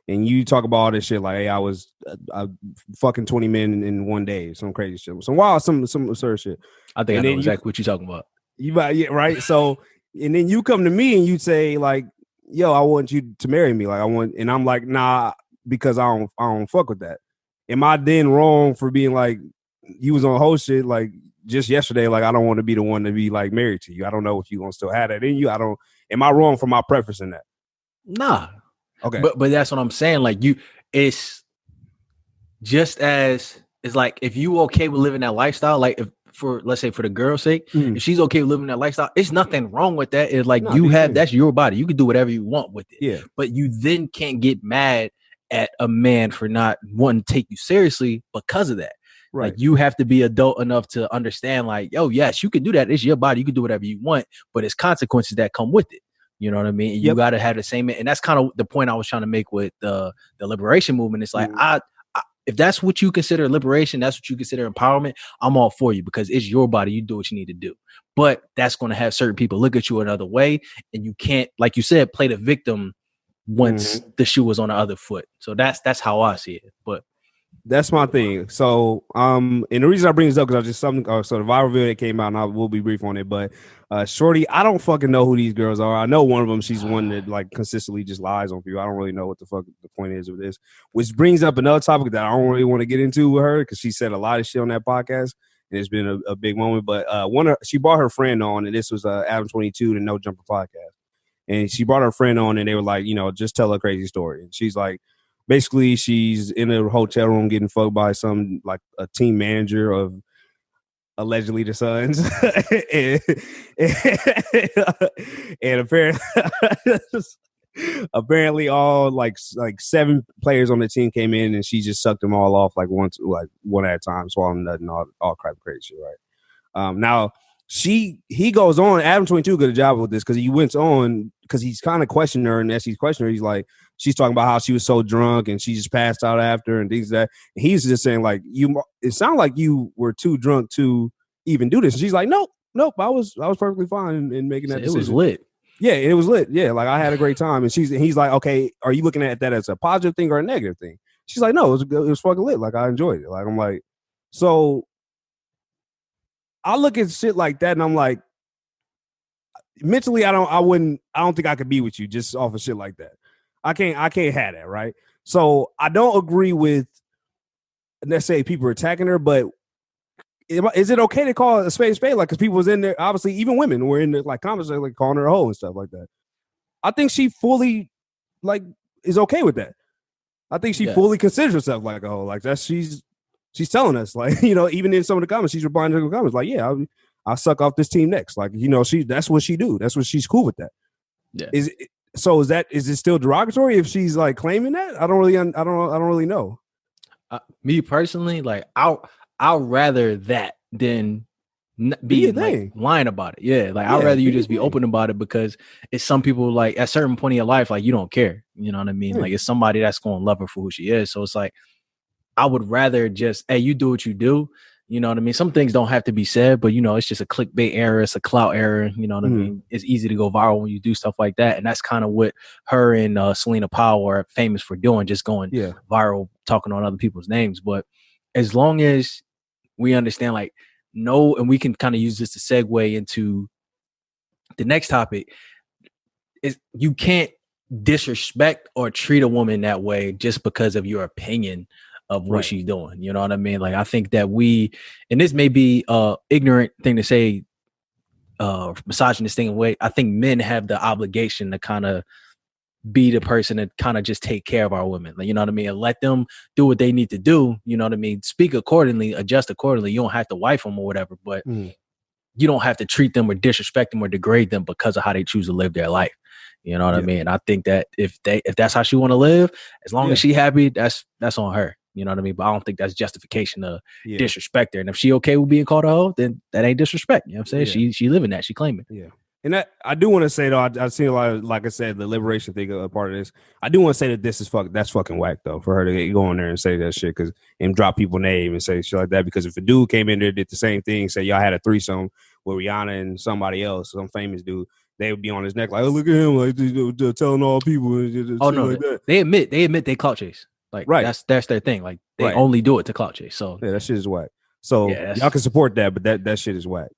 and you talk about all this shit, like, hey, I fucking 20 men in one day, some crazy shit, some wild, some absurd shit. I think I know exactly what you're talking about. Yeah, right. So, and then you come to me and you say like, yo, I want you to marry me. Like, and I'm like, nah, because I don't fuck with that. Am I then wrong for being like, you was on whole shit like just yesterday, like, I don't want to be the one to be like married to you. I don't know if you gonna still have that in you. Am I wrong for my preference in that? Nah. Okay. But that's what I'm saying. Like, it's just as, it's like, if you okay with living that lifestyle, like, let's say for the girl's sake, if she's okay with living that lifestyle, it's nothing wrong with that. It's like, that's your body. You can do whatever you want with it. Yeah. But you then can't get mad at a man for not wanting to take you seriously because of that. Right. Like, you have to be adult enough to understand, like, yo, yes, you can do that. It's your body. You can do whatever you want, but it's consequences that come with it. You know what I mean? And you got to have the same, and that's kind of the point I was trying to make with the liberation movement. It's like, if that's what you consider liberation, that's what you consider empowerment, I'm all for you, because it's your body. You do what you need to do. But that's going to have certain people look at you another way, and you can't, like you said, play the victim once the shoe was on the other foot. So that's how I see it. But that's my thing. So, and the reason I bring this up, because I just so the viral video that came out, and I will be brief on it. But Shorty, I don't fucking know who these girls are. I know one of them. She's one that like consistently just lies on people. I don't really know what the fuck the point is of this. Which brings up another topic that I don't really want to get into with her, because she said a lot of shit on that podcast, and it's been a big moment. But she brought her friend on, and this was Adam 22, the No Jumper podcast, and she brought her friend on, and they were like, just tell a crazy story. And she's like, basically, she's in a hotel room getting fucked by some, like, a team manager of allegedly the Suns, and apparently all like 7 players on the team came in, and she just sucked them all off like one at a time, swallowing nothing, all crap crazy shit, right? Now he goes on. Adam 22 did a job with this because he went on because he's kind of questioning her, and as he's questioning her, he's like, she's talking about how she was so drunk and she just passed out after and things like that. And he's just saying like, it sounded like you were too drunk to even do this. And she's like, nope, I was perfectly fine in making that decision. It was lit. Yeah, it was lit. Yeah, like I had a great time. And he's like, okay, are you looking at that as a positive thing or a negative thing? She's like, no, it was fucking lit. Like I enjoyed it. Like I'm like, so I look at shit like that and I'm like, mentally, I don't think I could be with you just off of shit like that. I can't have that, right? So I don't agree with, let's say, people attacking her, but is it okay to call a spade? Like, because people was in there, obviously, even women were in there, like, comments like calling her a hoe and stuff like that. I think she fully, like, is okay with that. I think she fully considers herself like a hoe. Like, she's telling us, like, even in some of the comments, she's replying to the comments, like, yeah, I'll suck off this team next. Like, that's what she do. That's what she's cool with that. Yeah. Is it still derogatory if she's like claiming that? I don't really know. Me personally, like I'll rather that than be like lying about it. Yeah, like I'd rather you just be open about it, because it's some people, like at a certain point in your life, like you don't care. You know what I mean? Like it's somebody that's going to love her for who she is. So it's like I would rather just, hey, you do what you do. You know what I mean? Some things don't have to be said, but it's just a clickbait error. It's a clout error. You know what I mean? It's easy to go viral when you do stuff like that. And that's kind of what her and Selena Powell are famous for doing, just going viral, talking on other people's names. But as long as we understand, like, no, and we can kind of use this to segue into the next topic, is you can't disrespect or treat a woman that way just because of your opinion of what she's doing. You know what I mean? Like, I think that and this may be ignorant thing to say, misogynist thing in a way, I think men have the obligation to kind of be the person to kind of just take care of our women. Like, you know what I mean? And let them do what they need to do. You know what I mean? Speak accordingly, adjust accordingly. You don't have to wife them or whatever, but you don't have to treat them or disrespect them or degrade them because of how they choose to live their life. You know what I mean? And I think that if that's how she want to live, as long as she happy, that's on her. You know what I mean? But I don't think that's justification to disrespect her. And if she okay with being called a hoe, then that ain't disrespect. You know what I'm saying? Yeah. She living that. She claiming. Yeah. And that, I do want to say, though, I've seen a lot of, like I said, the liberation thing, a part of this. I do want to say that that's fucking whack, though, for her to go in there and say that shit and drop people's name and say shit like that. Because if a dude came in there, did the same thing, say y'all had a threesome with Rihanna and somebody else, some famous dude, they would be on his neck like, oh, look at him, like telling all people. Oh, no, like that. They admit they clout chase. Like, that's their thing. Like, they only do it to clout chase. So yeah, that shit is whack. So y'all can support that, but that shit is whack.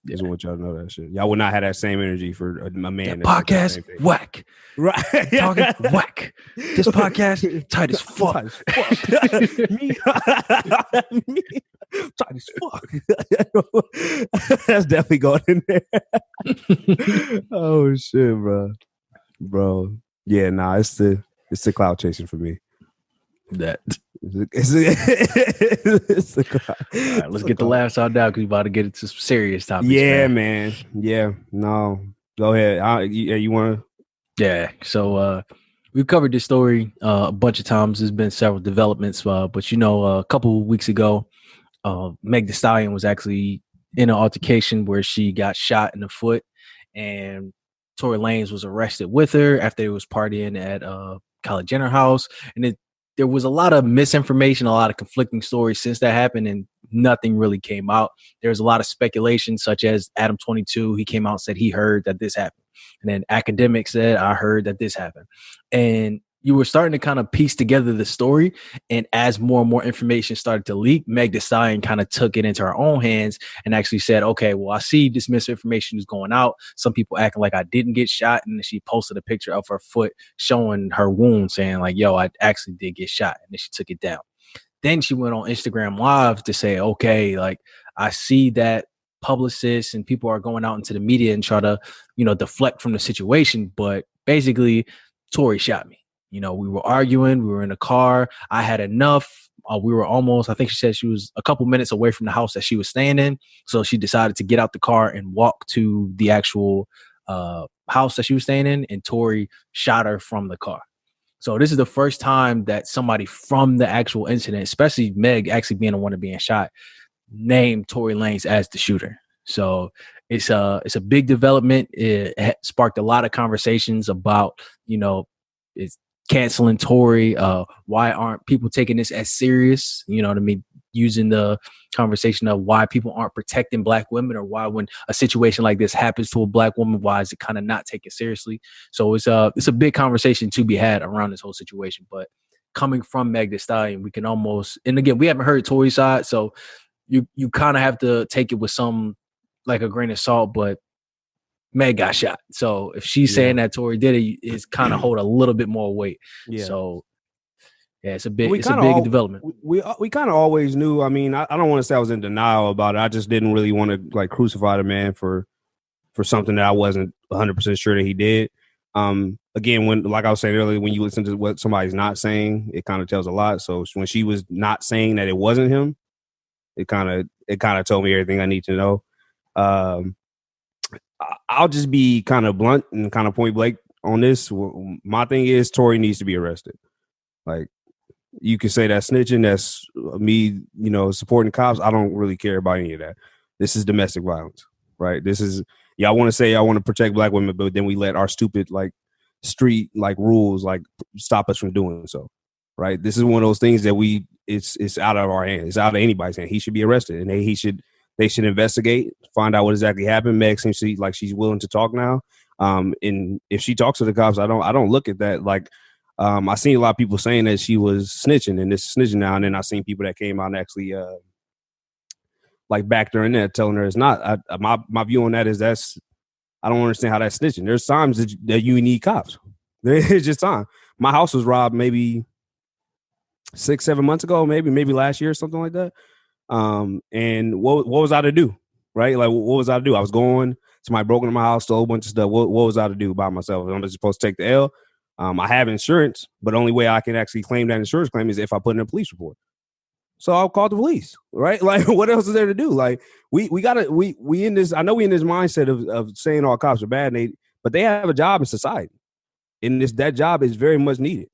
Just want y'all to know that shit. Y'all would not have that same energy for a man. That podcast whack. Right. Talking whack. This podcast tight as fuck. Me, tight as fuck. That's definitely going in there. Oh shit, bro. Yeah, nah, it's the cloud chasing for me. That it's all right, let's get the laughs out now because we about to get into some serious topics. Yeah, man. Yeah, no. Go ahead. You want to? Yeah. So we've covered this story a bunch of times. There's been several developments, but a couple of weeks ago, Meg Thee Stallion was actually in an altercation where she got shot in the foot, and Tory Lanez was arrested with her after he was partying at Kylie Jenner house, and there was a lot of misinformation, a lot of conflicting stories since that happened, and nothing really came out. There's a lot of speculation, such as Adam 22. He came out and said he heard that this happened. And then Academic said, I heard that this happened. And you were starting to kind of piece together the story. And as more and more information started to leak, Meg Thee Stallion kind of took it into her own hands and actually said, okay, well, I see this misinformation is going out. Some people acting like I didn't get shot. And then she posted a picture of her foot showing her wound, saying like, yo, I actually did get shot. And then she took it down. Then she went on Instagram Live to say, okay, like I see that publicists and people are going out into the media and try to, deflect from the situation. But basically, Tory shot me. We were arguing. We were in a car. I had enough. We were almost, I think she said she was a couple minutes away from the house that she was staying in. So she decided to get out the car and walk to the actual house that she was staying in. And Tory shot her from the car. So this is the first time that somebody from the actual incident, especially Meg actually being the one being shot, named Tory Lanez as the shooter. So it's a big development. It sparked a lot of conversations about, it's canceling Tory. Why aren't people taking this as serious? You know what I mean? Using the conversation of why people aren't protecting Black women, or why when a situation like this happens to a Black woman, why is it kind of not taken seriously? So it's a big conversation to be had around this whole situation. But coming from Meg Thee Stallion, we can almost, and again, we haven't heard Tory's side, so you kind of have to take it with some, like, a grain of salt. But Meg got shot, so if she's saying that Tory did it, it's kind of hold a little bit more weight. So it's a big development. We kind of always knew. I mean, I don't want to say I was in denial about it. I just didn't really want to like crucify the man for something that I wasn't 100% sure that he did. Again, when, like I was saying earlier, when you listen to what somebody's not saying, it kind of tells a lot. So when she was not saying that it wasn't him, it kind of told me everything I need to know. I'll just be kind of blunt and kind of point blank on this. My thing is Tory needs to be arrested. Like, you can say that's snitching, that's me, supporting cops. I don't really care about any of that. This is domestic violence, right? This is, y'all want to say y'all want to protect Black women, but then we let our stupid like street like rules like stop us from doing so, right? This is one of those things that it's out of our hands. It's out of anybody's hand. He should be arrested, and they should investigate, find out what exactly happened. Meg seems to like she's willing to talk now. And if she talks to the cops, I don't look at that like. I seen a lot of people saying that she was snitching, and this snitching now, and then I seen people that came out and actually like backed her in there, telling her it's not. My view on that is I don't understand how that's snitching. There's times that you need cops. There's just time. My house was robbed maybe 6-7 months ago, maybe last year or something like that. And what was I to do? Right? Like, what was I to do? I was going, somebody broke into my house, stole a bunch of stuff. What was I to do by myself? I'm just supposed to take the L. I have insurance, but the only way I can actually claim that insurance claim is if I put in a police report. So I'll call the police, right? Like, what else is there to do? Like, we in this, I know we in this mindset of saying all cops are bad, but they have a job in society. And that job is very much needed.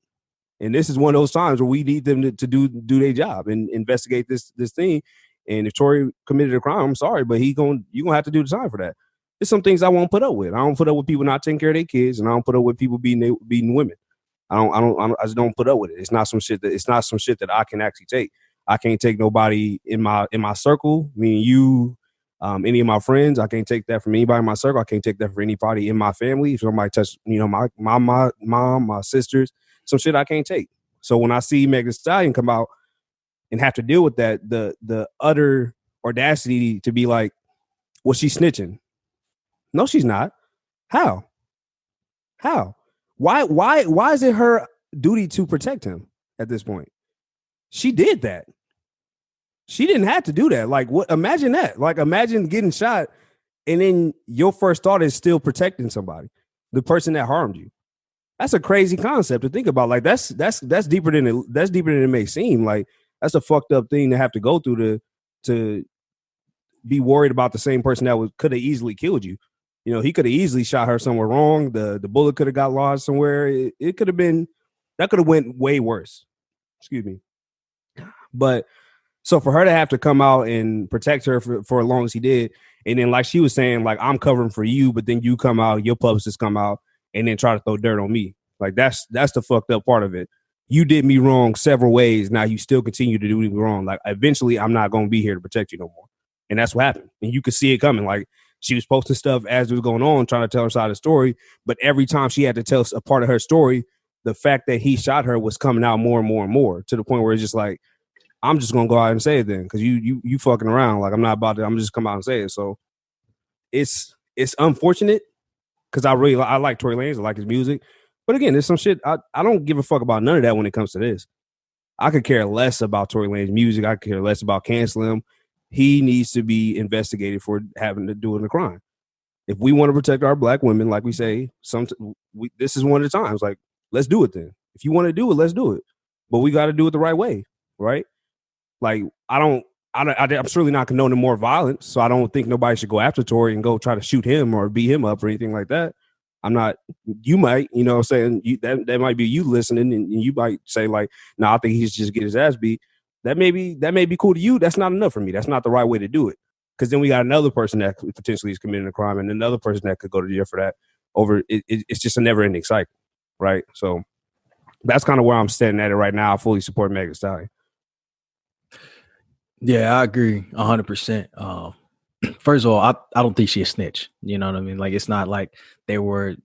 And this is one of those times where we need them to do their job and investigate this thing. And if Tory committed a crime, I'm sorry, but you're gonna have to do the time for that. There's some things I won't put up with. I don't put up with people not taking care of their kids, and I don't put up with people beating women. I just don't put up with it. It's not some shit that I can actually take. I can't take nobody in my circle, meaning you, any of my friends. I can't take that from anybody in my circle. I can't take that from anybody in my family. If somebody touch, my mom, my sisters, some shit I can't take. So when I see Meg Thee Stallion come out and have to deal with that, the utter audacity to be like, well, she's snitching. No, she's not. How? Why is it her duty to protect him at this point? She did that. She didn't have to do that. Like, what? Imagine that. Like, imagine getting shot, and then your first thought is still protecting somebody, the person that harmed you. That's a crazy concept to think about. Like, that's deeper than it may seem. Like, that's a fucked up thing to have to go through to be worried about the same person that could have easily killed you. He could have easily shot her somewhere wrong. The bullet could have got lodged somewhere. It could have been, that could have went way worse. Excuse me. But so for her to have to come out and protect her for as long as he did, and then like she was saying, like, I'm covering for you, but then you come out, your publicist come out, and then try to throw dirt on me. Like, that's the fucked up part of it. You did me wrong several ways. Now you still continue to do me wrong. Like, eventually I'm not going to be here to protect you no more. And that's what happened. And you could see it coming. Like, she was posting stuff as it was going on, trying to tell her side of the story. But every time she had to tell a part of her story, the fact that he shot her was coming out more and more and more, to the point where it's just like, I'm just going to go out and say it then, because you fucking around. Like, I'm not about to, I'm just come out and say it. So it's unfortunate, because I like Tory Lanez. I like his music. But again, there's some shit. I don't give a fuck about none of that when it comes to this. I could care less about Tory Lanez music. I could care less about canceling him. He needs to be investigated for having to do a crime. If we want to protect our Black women, like we say, this is one of the times. Like, let's do it then. If you want to do it, let's do it. But we got to do it the right way, right? Like I'm certainly not condoning more violence, so I don't think nobody should go after Tory and go try to shoot him or beat him up or anything like that. I'm not. You might, you know, what I'm saying that might be you listening, and you might say like, "No, I think he's just get his ass beat." That may be cool to you. That's not enough for me. That's not the right way to do it. Because then we got another person that potentially is committing a crime, and another person that could go to jail for that. It's just a never-ending cycle, right? So that's kind of where I'm standing at it right now. I fully support Megan Thee Stallion. Yeah, I agree 100%. First of all, I don't think she a snitch. You know what I mean? Like, it's not like they were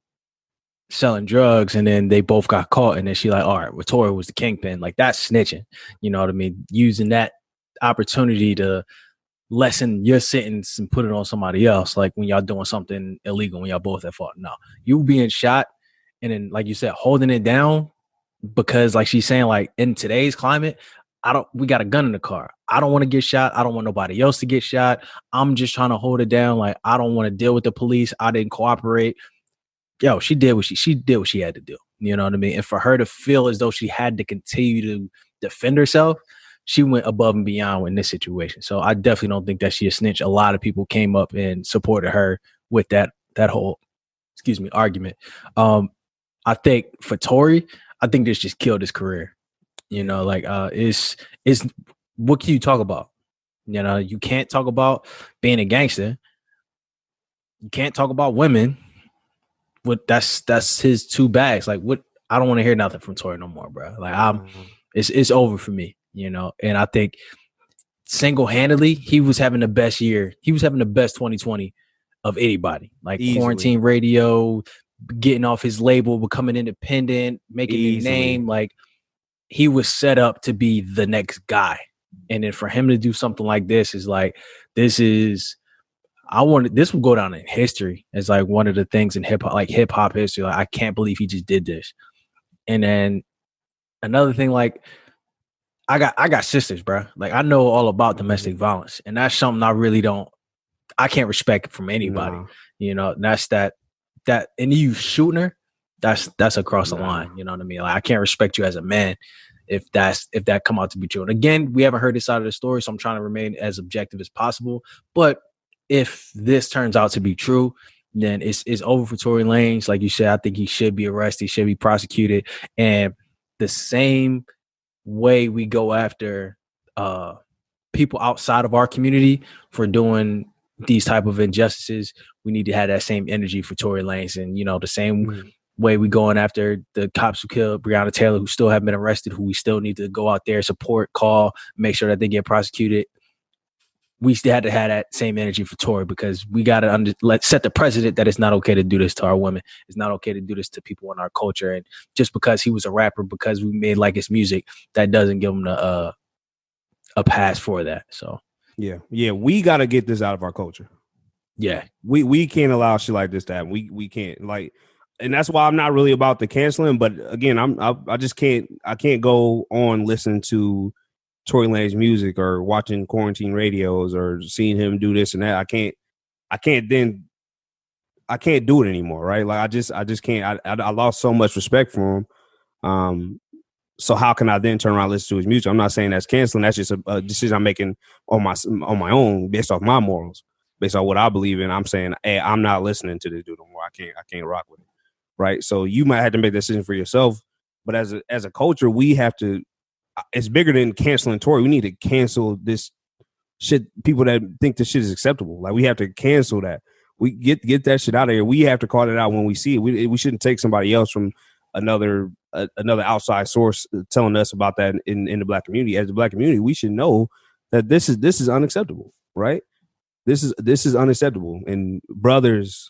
selling drugs and then they both got caught and then she like, all right, well, Tory was the kingpin. Like, that's snitching. You know what I mean? Using that opportunity to lessen your sentence and put it on somebody else. Like when y'all doing something illegal, when y'all both at fault. No, you being shot and then, like you said, holding it down because, like she's saying, like in today's climate, we got a gun in the car. I don't want to get shot. I don't want nobody else to get shot. I'm just trying to hold it down. Like, I don't want to deal with the police. I didn't cooperate. Yo, she did what she did what she had to do. You know what I mean? And for her to feel as though she had to continue to defend herself, she went above and beyond in this situation. So I definitely don't think that she a snitch. A lot of people came up and supported her with that whole, argument. I think for Tory, I think this just killed his career. You know, like it's what can you talk about? You know, you can't talk about being a gangster. You can't talk about women. What that's his two bags. Like, what? I don't want to hear nothing from Tory no more, bro. Like it's over for me. You know, and I think single-handedly, he was having the best year. He was having the best 2020 of anybody. Like easily. Quarantine radio, getting off his label, becoming independent, making a name. Like, he was set up to be the next guy. And then for him to do something like this is like, this will go down in history as like one of the things in hip hop history. Like, I can't believe he just did this. And then another thing, like, I got sisters, bro. Like, I know all about domestic violence, and that's something I can't respect from anybody. Nah. You know, that's that, and you shooting her, that's across the line. You know what I mean? Like, I can't respect you as a man if that come out to be true. And again, we haven't heard this side of the story, so I'm trying to remain as objective as possible. But if this turns out to be true, then it's over for Tory Lanez. Like you said, I think he should be arrested, he should be prosecuted. And the same way we go after people outside of our community for doing these type of injustices, we need to have that same energy for Tory Lanez. And, you know, the same way we going after the cops who killed Breonna Taylor, who still have been arrested, who we still need to go out there, support, call, make sure that they get prosecuted. We still had to have that same energy for Tory, because we got to set the precedent that it's not okay to do this to our women. It's not okay to do this to people in our culture. And just because he was a rapper, because we made like his music, that doesn't give him a pass for that. So yeah, we got to get this out of our culture. Yeah, we can't allow shit like this to happen. We can't, like, and that's why I'm not really about the canceling. But again, I just can't go on listening to Tory Lanez music or watching quarantine radios or seeing him do this and that. I can't do it anymore, right? Like, I just can't. I lost so much respect for him. So how can I then turn around and listen to his music? I'm not saying that's canceling. That's just a decision I'm making on my own, based off my morals, based on what I believe in. I'm saying, hey, I'm not listening to this dude no more. I can't rock with it, right? So you might have to make the decision for yourself. But as a culture, we have to. It's bigger than canceling Tory. We need to cancel this shit. People that think this shit is acceptable, like, we have to cancel that. We get that shit out of here. We have to call it out when we see it. We shouldn't take somebody else from another outside source telling us about that in the Black community. As the Black community, we should know that this is unacceptable, right? This is unacceptable. And brothers,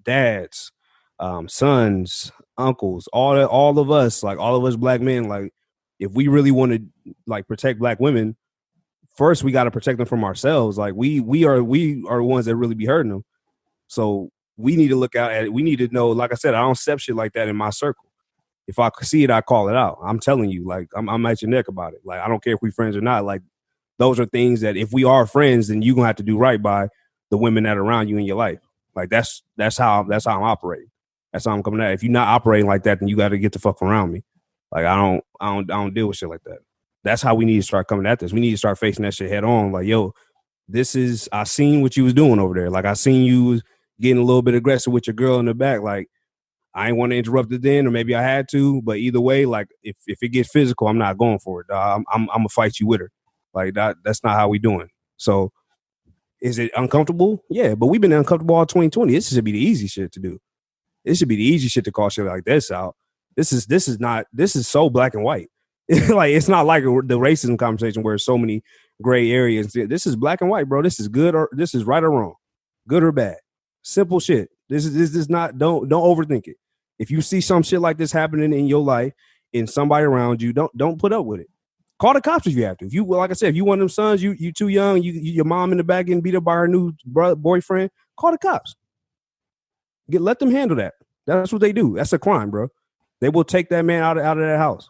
dads, sons, uncles, all of us Black men, like, if we really want to, like, protect Black women, first we got to protect them from ourselves. Like, we are the ones that really be hurting them. So we need to look out at it. We need to know, like I said, I don't accept shit like that in my circle. If I see it, I call it out. I'm telling you, like, I'm at your neck about it. Like, I don't care if we friends or not. Like, those are things that if we are friends, then you're gonna have to do right by the women that are around you in your life. Like, that's how I'm operating. That's how I'm coming at it. If you're not operating like that, then you got to get the fuck around me. Like, I don't deal with shit like that. That's how we need to start coming at this. We need to start facing that shit head on. Like, yo, I seen what you was doing over there. Like, I seen you getting a little bit aggressive with your girl in the back. Like, I ain't want to interrupt it then, or maybe I had to. But either way, like, if it gets physical, I'm not going for it. I'm gonna fight you with her. Like, that's not how we doing. So, is it uncomfortable? Yeah, but we've been uncomfortable all 2020. This should be the easy shit to do. It should be the easy shit to call shit like this out. This is so black and white. Like, it's not like the racism conversation where there's so many gray areas. This is black and white, bro. This is good or this is right or wrong, good or bad. Simple shit. This is not. Don't overthink it. If you see some shit like this happening in your life and somebody around you, don't put up with it. Call the cops if you have to. If you, like I said, if you one of them sons, you too young, your mom in the back getting beat up by her new boyfriend, call the cops. Let them handle that. That's what they do. That's a crime, bro. They will take that man out of that house.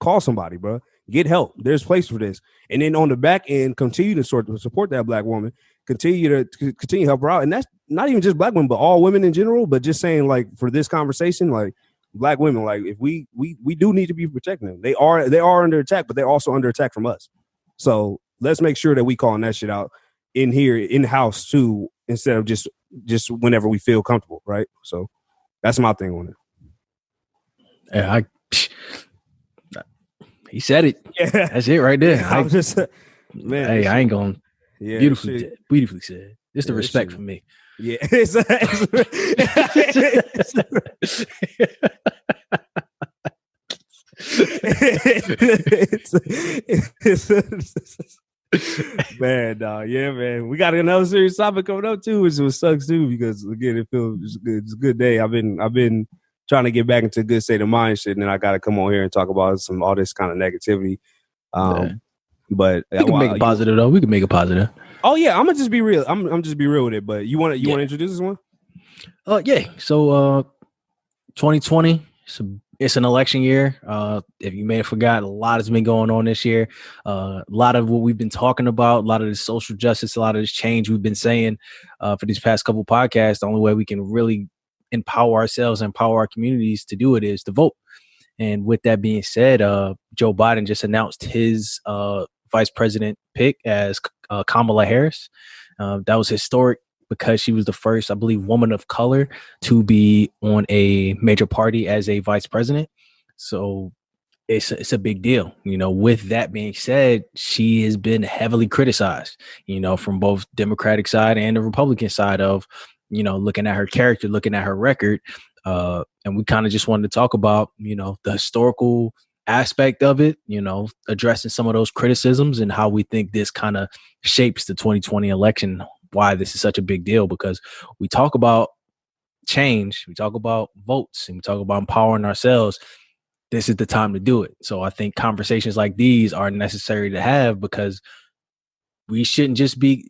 Call somebody, bro. Get help. There's place for this. And then on the back end, continue to support that black woman. Continue to help her out. And that's not even just black women, but all women in general. But just saying, like, for this conversation, like, black women, like, if we do need to be protecting them. They are under attack, but they're also under attack from us. So let's make sure that we calling that shit out in here, in the house too, instead of just whenever we feel comfortable, right? So that's my thing on it. Yeah, he said it. Yeah, that's it right there. I'm just, man. Hey, I ain't going. Yeah, beautifully said. It's the respect for me. Yeah. Man, dog. Yeah, man. We got another serious topic coming up too, which sucks too, because again, it feels good. It's a good day. I've been trying to get back into a good state of mind shit, and then I got to come on here and talk about all this kind of negativity. But we can make it positive though. We can make it positive. Oh yeah, I'm gonna just be real. I'm just be real with it. But you want to introduce this one? Yeah. So 2020. It's an election year. If you may have forgot, a lot has been going on this year. A lot of what we've been talking about, a lot of the social justice, a lot of this change we've been saying for these past couple podcasts. The only way we can really empower ourselves and empower our communities to do it is to vote. And with that being said, Joe Biden just announced his vice president pick as Kamala Harris. That was historic because she was the first, I believe, woman of color to be on a major party as a vice president. So it's a big deal. With that being said, she has been heavily criticized, from both Democratic side and the Republican side of, looking at her character, looking at her record. And we kind of just wanted to talk about, the historical aspect of it, addressing some of those criticisms and how we think this kind of shapes the 2020 election, why this is such a big deal, because we talk about change, we talk about votes, and we talk about empowering ourselves. This is the time to do it. So I think conversations like these are necessary to have, because we shouldn't just be,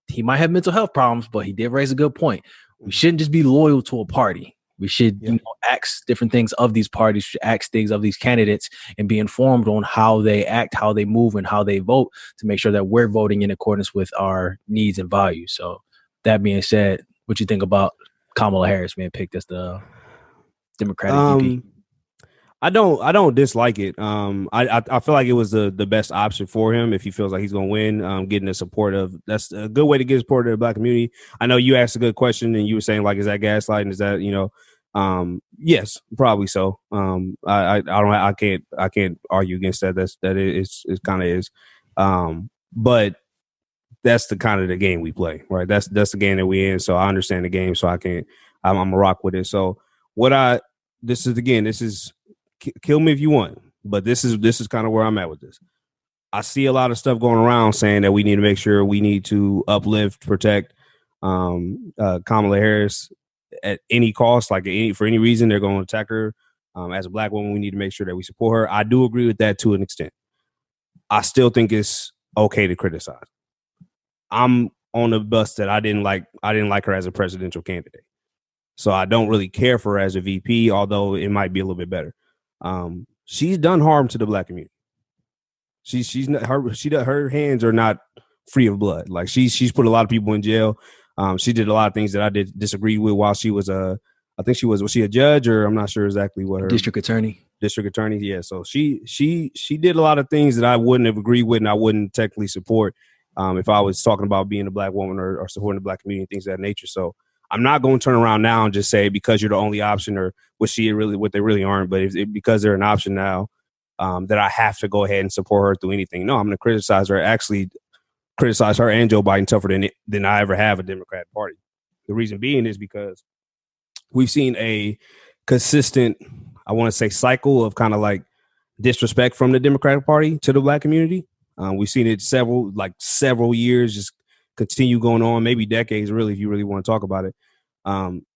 he might have mental health problems, but he did raise a good point. We shouldn't just be loyal to a party. We should ask different things of these parties, should ask things of these candidates, and be informed on how they act, how they move, and how they vote to make sure that we're voting in accordance with our needs and values. So that being said, what you think about Kamala Harris being picked as the Democratic VP? I don't dislike it. I feel like it was the best option for him if he feels like he's going to win. Getting the support of, that's a good way to get support of the black community. I know you asked a good question and you were saying, like, is that gaslighting? Is that, yes, probably so. I can't argue against that. It kind of is. But that's the kind of the game we play, right? That's the game that we in. So I understand the game. So I'm a rock with it. So this is kill me if you want, but this is kind of where I'm at with this. I see a lot of stuff going around saying that we need to make sure we need to uplift, protect Kamala Harris at any cost, like for any reason they're going to attack her. As a black woman, we need to make sure that we support her. I do agree with that to an extent. I still think it's okay to criticize. I'm on the bus that I didn't like her as a presidential candidate. So I don't really care for her as a VP, although it might be a little bit better. She's done harm to the black community. She's not, her hands are not free of blood. Like she's put a lot of people in jail. She did a lot of things that I did disagree with while she was was she a judge, or I'm not sure exactly what her district attorney. district attorney. Yeah, so she did a lot of things that I wouldn't have agreed with and I wouldn't technically support if I was talking about being a black woman or supporting the black community, things of that nature. So I'm not going to turn around now and just say because you're the only option or what they really aren't, but because they're an option now, that I have to go ahead and support her through anything. No, I'm going to criticize her. Actually, criticize her and Joe Biden tougher than I ever have a Democratic Party. The reason being is because we've seen a consistent, I want to say, cycle of kind of like disrespect from the Democratic Party to the black community. We've seen it several years just continue going on, maybe decades, really, if you really want to talk about it.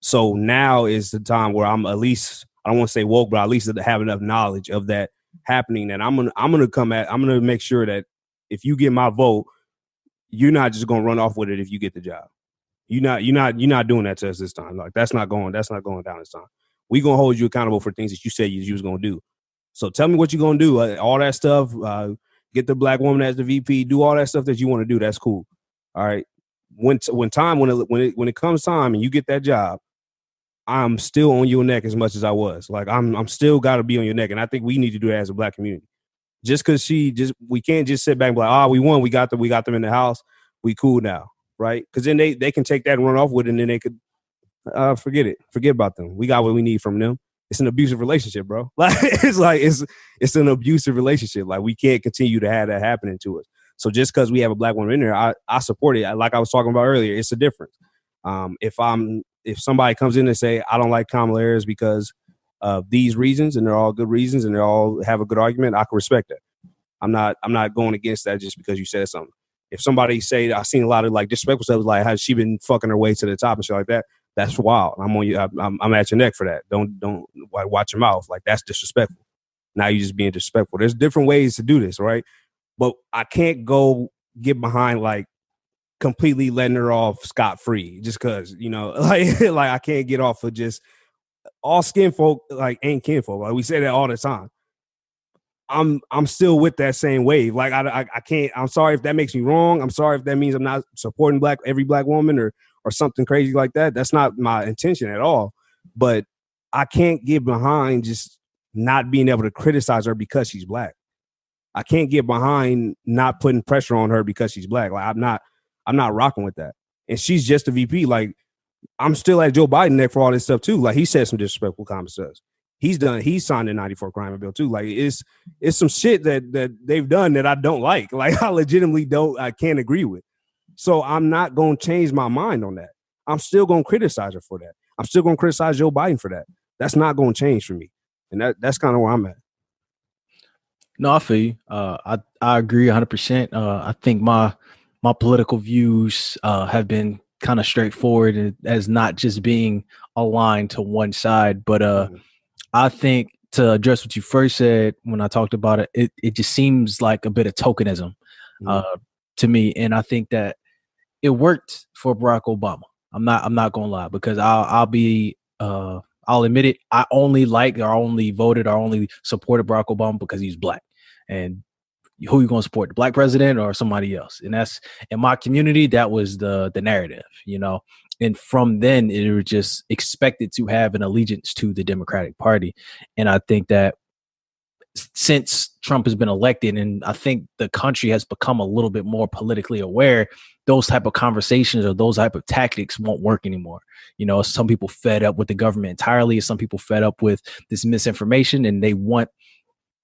So now is the time where I'm at least, I don't want to say woke, but at least have enough knowledge of that happening that I'm gonna make sure that if you get my vote, you're not just gonna run off with it if you get the job. You're not doing that to us this time. Like that's not going down this time. We're gonna hold you accountable for things that you said you was gonna do. So tell me what you're gonna do. All that stuff, get the black woman as the VP, do all that stuff that you want to do. That's cool. All right. When it comes time and you get that job, I'm still on your neck as much as I was. Like I'm still got to be on your neck, and I think we need to do that as a black community. Just because we can't just sit back and be like, we won, we got them in the house, we cool now, right? Because then they can take that and run off with it, and then they could forget about them. We got what we need from them. It's an abusive relationship, bro. It's an abusive relationship. Like we can't continue to have that happening to us. So just because we have a black woman in there, I support it. Like I was talking about earlier, it's a difference. If somebody comes in and say, I don't like Kamala Harris because of these reasons, and they're all good reasons, and they all have a good argument, I can respect that. I'm not going against that just because you said something. If somebody say, I've seen a lot of like disrespectful stuff, like has she been fucking her way to the top and shit like that, that's wild. I'm on you. I'm at your neck for that. Don't like, watch your mouth. Like that's disrespectful. Now you're just being disrespectful. There's different ways to do this, right? But I can't go get behind like completely letting her off scot-free just because, like I can't get off of just all skin folk like ain't kinfolk. Like we say that all the time. I'm still with that same wave. Like I can't. I'm sorry if that makes me wrong. I'm sorry if that means I'm not supporting every black woman or something crazy like that. That's not my intention at all. But I can't get behind just not being able to criticize her because she's black. I can't get behind not putting pressure on her because she's black. Like I'm not rocking with that. And she's just a VP. Like I'm still at Joe Biden neck for all this stuff too. Like he said some disrespectful comments to us. He's signed the 94 crime bill too. Like it's some shit that they've done that I don't like. Like I can't agree with. So I'm not going to change my mind on that. I'm still going to criticize her for that. I'm still going to criticize Joe Biden for that. That's not going to change for me. And that's kind of where I'm at. No, I feel you. I agree 100%. I think my political views have been kind of straightforward as not just being aligned to one side. But I think to address what you first said when I talked about it, it just seems like a bit of tokenism to me. And I think that it worked for Barack Obama. I'm not gonna lie, because I'll admit it. I only voted or only supported Barack Obama because he's black. And who you going to support, the black president or somebody else? And that's in my community. That was the narrative, And from then, it was just expected to have an allegiance to the Democratic Party. And I think that since Trump has been elected, and I think the country has become a little bit more politically aware, those type of conversations or those type of tactics won't work anymore. Some people fed up with the government entirely. Some people fed up with this misinformation, and they want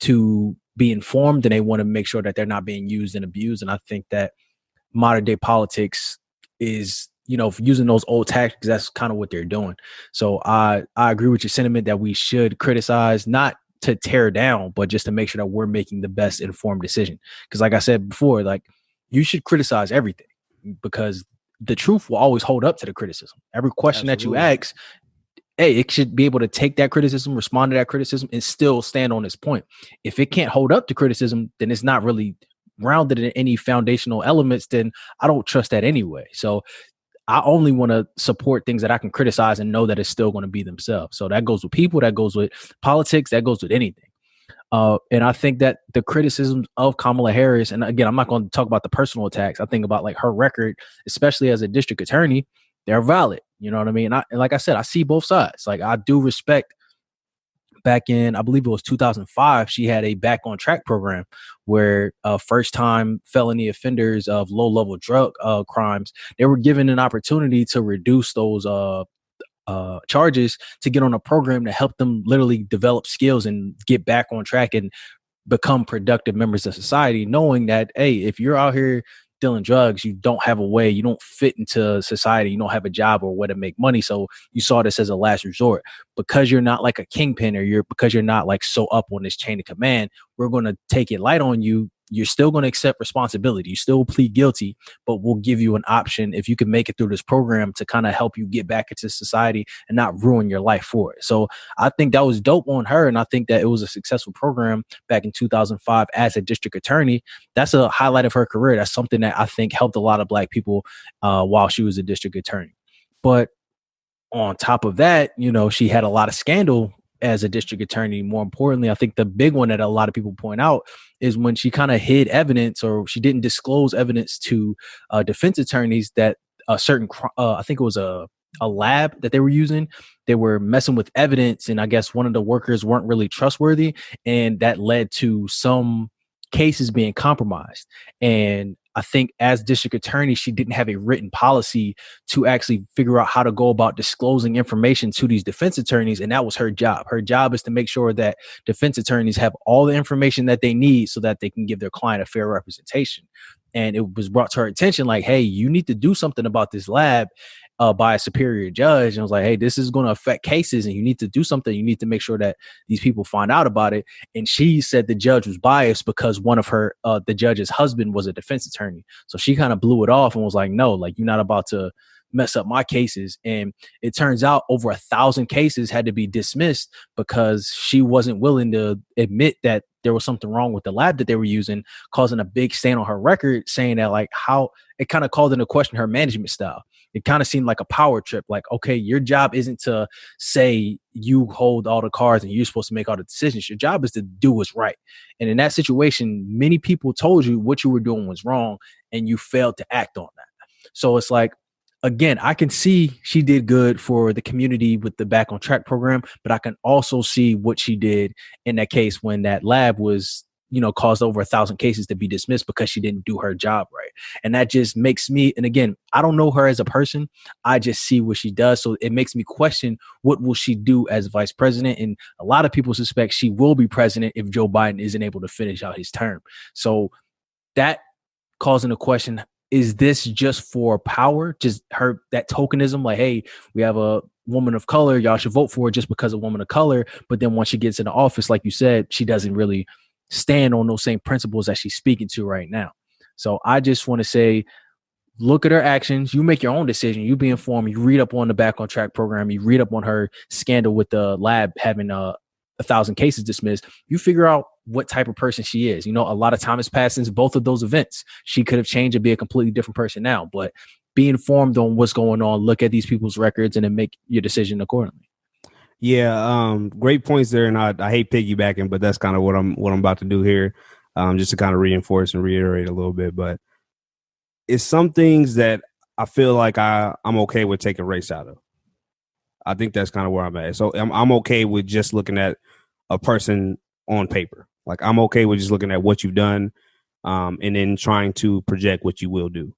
to be informed, and they want to make sure that they're not being used and abused. And I think that modern day politics is, using those old tactics, that's kind of what they're doing. So I agree with your sentiment that we should criticize, not to tear down, but just to make sure that we're making the best informed decision. Because like I said before, like you should criticize everything, because the truth will always hold up to the criticism. Every question that you ask, it should be able to take that criticism, respond to that criticism, and still stand on its point. If it can't hold up to criticism, then it's not really grounded in any foundational elements, then I don't trust that anyway. So I only want to support things that I can criticize and know that it's still going to be themselves. So that goes with people, that goes with politics, that goes with anything. And I think that the criticisms of Kamala Harris, and again, I'm not going to talk about the personal attacks. I think about like her record, especially as a district attorney, they're valid. You know what I mean? And like I said, I see both sides. Like I do respect back in, I believe it was 2005, she had a Back on Track program where first time felony offenders of low level drug crimes, they were given an opportunity to reduce those charges to get on a program to help them literally develop skills and get back on track and become productive members of society, knowing that, hey, if you're out here dealing drugs, you don't have a way, you don't fit into society, you don't have a job or way to make money. So you saw this as a last resort. Because you're not like a kingpin, or because you're not like so up on this chain of command, we're going to take it light on you. You're still going to accept responsibility. You still plead guilty, but we'll give you an option if you can make it through this program to kind of help you get back into society and not ruin your life for it. So I think that was dope on her. And I think that it was a successful program back in 2005 as a district attorney. That's a highlight of her career. That's something that I think helped a lot of Black people while she was a district attorney. But on top of that, you know, she had a lot of scandal as a district attorney. More importantly, I think the big one that a lot of people point out is when she kind of hid evidence, or she didn't disclose evidence to defense attorneys that a certain, I think it was a lab that they were using, they were messing with evidence. And I guess one of the workers weren't really trustworthy. And that led to some cases being compromised. And I think as district attorney, she didn't have a written policy to actually figure out how to go about disclosing information to these defense attorneys. And that was her job. Her job is to make sure that defense attorneys have all the information that they need so that they can give their client a fair representation. And it was brought to her attention like, hey, you need to do something about this lab by a superior judge. And I was like, hey, this is going to affect cases and you need to do something. You need to make sure that these people find out about it. And she said the judge was biased because one of her, the judge's husband was a defense attorney. So she kind of blew it off and was like, no, like you're not about to mess up my cases. And it turns out over 1,000 cases had to be dismissed because she wasn't willing to admit that there was something wrong with the lab that they were using, causing a big stain on her record, saying that like how it kind of called into question her management style. It kind of seemed like a power trip. Like, okay, your job isn't to say you hold all the cards and you're supposed to make all the decisions. Your job is to do what's right. And in that situation, many people told you what you were doing was wrong and you failed to act on that. So it's like, again, I can see she did good for the community with the Back on Track program, but I can also see what she did in that case when that lab was, you know, caused over 1,000 cases to be dismissed because she didn't do her job right. And that just makes me, and again, I don't know her as a person. I just see what she does. So it makes me question, what will she do as vice president? And a lot of people suspect she will be president if Joe Biden isn't able to finish out his term. So that calls into question, is this just for power? Just her, that tokenism, like, hey, we have a woman of color, y'all should vote for her just because of woman of color. But then once she gets into office, like you said, she doesn't really stand on those same principles that she's speaking to right now. So I just want to say, look at her actions. You make your own decision. You be informed. You read up on the Back on Track program. You read up on her scandal with the lab having 1,000 cases dismissed. You figure out what type of person she is. You know, a lot of time has passed since both of those events. She could have changed and be a completely different person now, but be informed on what's going on. Look at these people's records and then make your decision accordingly. Yeah, great points there, and I hate piggybacking, but that's kind of what I'm about to do here, just to kind of reinforce and reiterate a little bit. But it's some things that I feel like I'm okay with taking race out of. I think that's kind of where I'm at. So I'm okay with just looking at a person on paper. Like I'm okay with just looking at what you've done, and then trying to project what you will do.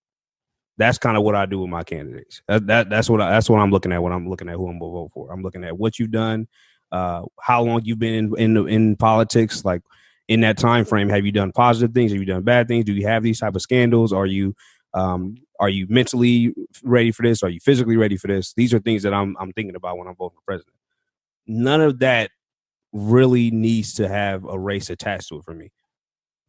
That's kind of what I do with my candidates. That's what I'm looking at when I'm looking at who I'm going to vote for. I'm looking at what you've done, how long you've been in politics. Like in that time frame, have you done positive things? Have you done bad things? Do you have these type of scandals? Are you mentally ready for this? Are you physically ready for this? These are things that I'm thinking about when I'm voting for president. None of that really needs to have a race attached to it for me.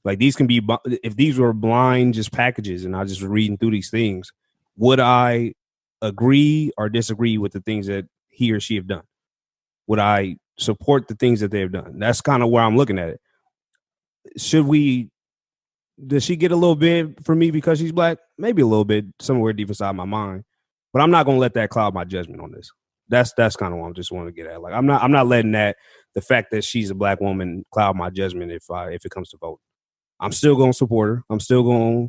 Like these can be, if these were blind just packages and I just reading through these things, would I agree or disagree with the things that he or she have done? Would I support the things that they have done? That's kind of where I'm looking at it. Does she get a little bit for me because she's black? Maybe a little bit somewhere deep inside my mind, but I'm not going to let that cloud my judgment on this. That's kind of what I just want to get at. Like I'm not letting the fact that she's a black woman cloud my judgment if it comes to voting. I'm still going to support her. I'm still going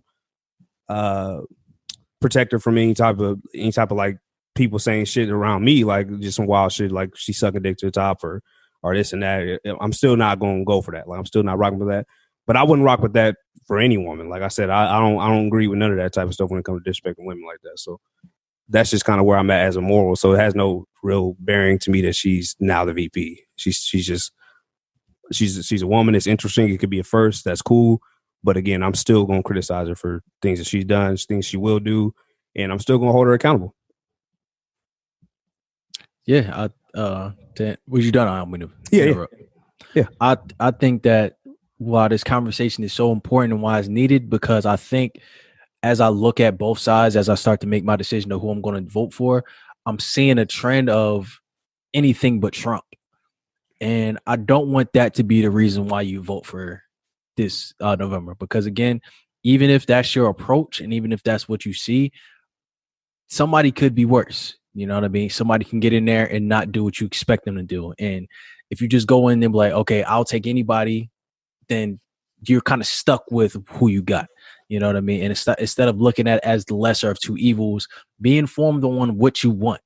to protect her from any type of like people saying shit around me, like just some wild shit, like she's sucking dick to the top or or this and that. I'm still not going to go for that. Like, I'm still not rocking with that. But I wouldn't rock with that for any woman. Like I said, I don't agree with none of that type of stuff when it comes to disrespecting women like that. So that's just kind of where I'm at as a moral. So it has no real bearing to me that she's now the VP. She's a woman. It's interesting. It could be a first. That's cool. But again, I'm still going to criticize her for things that she's done, things she will do, and I'm still going to hold her accountable. Yeah. Was you done? I'm going to interrupt. Yeah. I think that why this conversation is so important and why it's needed, because I think as I look at both sides, as I start to make my decision of who I'm going to vote for, I'm seeing a trend of anything but Trump. And I don't want that to be the reason why you vote for this November, because again, even if that's your approach and even if that's what you see, somebody could be worse. You know what I mean? Somebody can get in there and not do what you expect them to do. And if you just go in and be like, okay, I'll take anybody, then you're kind of stuck with who you got. You know what I mean? And instead of looking at it as the lesser of two evils, be informed on what you want.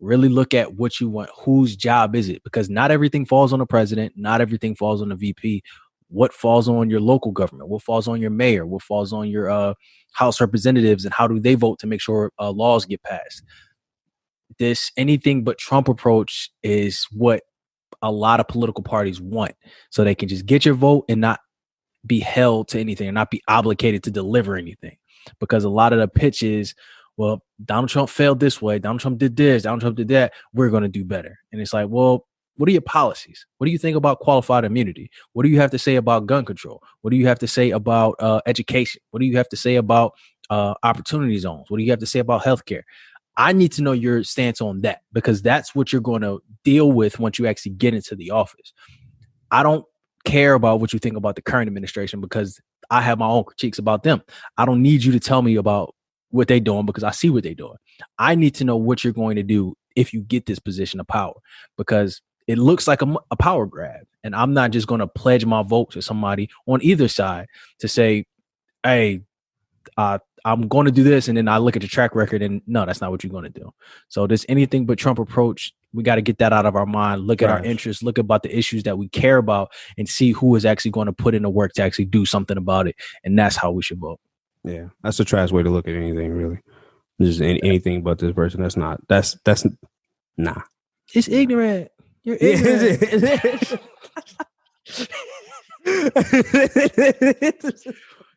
Really look at what you want. Whose job is it? Because not everything falls on the president. Not everything falls on the VP. What falls on your local government? What falls on your mayor? What falls on your House representatives? And how do they vote to make sure laws get passed? This anything but Trump approach is what a lot of political parties want. So they can just get your vote and not be held to anything and not be obligated to deliver anything. Because a lot of the pitch is, well, Donald Trump failed this way. Donald Trump did this. Donald Trump did that. We're going to do better. And it's like, well, what are your policies? What do you think about qualified immunity? What do you have to say about gun control? What do you have to say about education? What do you have to say about opportunity zones? What do you have to say about healthcare? I need to know your stance on that, because that's what you're going to deal with once you actually get into the office. I don't care about what you think about the current administration, because I have my own critiques about them. I don't need you to tell me about what they're doing, because I see what they're doing. I need to know what you're going to do if you get this position of power, because it looks like a power grab. And I'm not just going to pledge my vote to somebody on either side to say, hey, I'm going to do this. And then I look at the track record and no, that's not what you're going to do. So this anything but Trump approach, we got to get that out of our mind. Look at our interests, look about the issues that we care about, and see who is actually going to put in the work to actually do something about it. And that's how we should vote. Yeah, that's a trash way to look at anything, really. Just anything but this person. That's nah. It's ignorant. You're ignorant.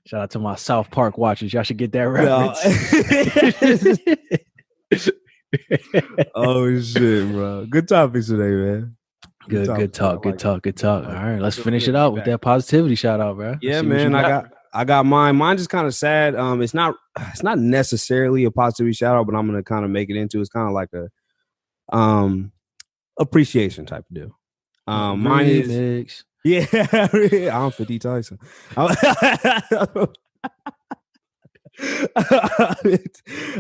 Shout out to my South Park watchers. Y'all should get that reference. Oh shit, bro. Good topics today, man. Good talk. All right, let's finish it out with that positivity shout out, bro. Yeah, man. I got mine. Mine's just kind of sad. It's not necessarily a positivity shout out, but I'm gonna kind of make it into. It's kind of like a appreciation type of deal. Mine is I'm 50 Tyson. All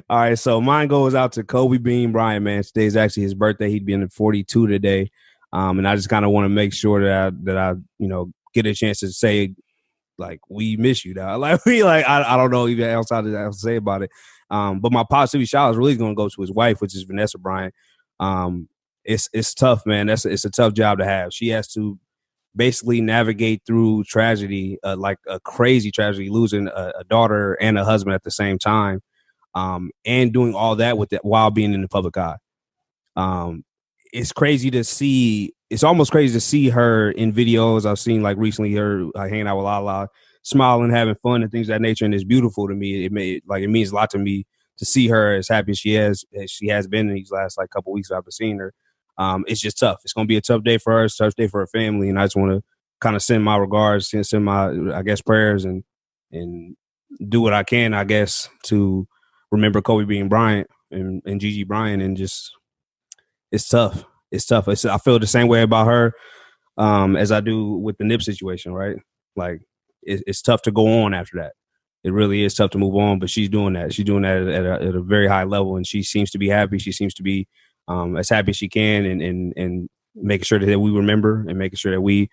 right, so mine goes out to Kobe Bean Bryant, man. Today's actually his birthday. He'd be in 42 today. And I just kind of want to make sure that I get a chance to say, like, we miss you, dog. Like, I don't know even else to say about it. But my positivity shout out is really going to go to his wife, which is Vanessa Bryant. It's tough, man. It's a tough job to have. She has to basically navigate through tragedy, like a crazy tragedy, losing a daughter and a husband at the same time, and doing all that with it while being in the public eye. It's crazy to see. It's almost crazy to see her in videos. I've seen like recently her hanging out with Lala, smiling, having fun, and things of that nature. And it's beautiful to me. It means a lot to me to see her as happy as she has been in these last like couple weeks after seeing her. It's just tough. It's going to be a tough day for her. It's a tough day for her family. And I just want to kind of send my regards, send my, I guess, prayers and do what I can, I guess, to remember Kobe Bean Bryant and Gigi Bryant. And just, it's tough. It's tough. I feel the same way about her as I do with the Nip situation, right? Like, it's tough to go on after that. It really is tough to move on, but she's doing that. She's doing that at a very high level, and she seems to be happy. She seems to be as happy as she can, and making sure that we remember and making sure that we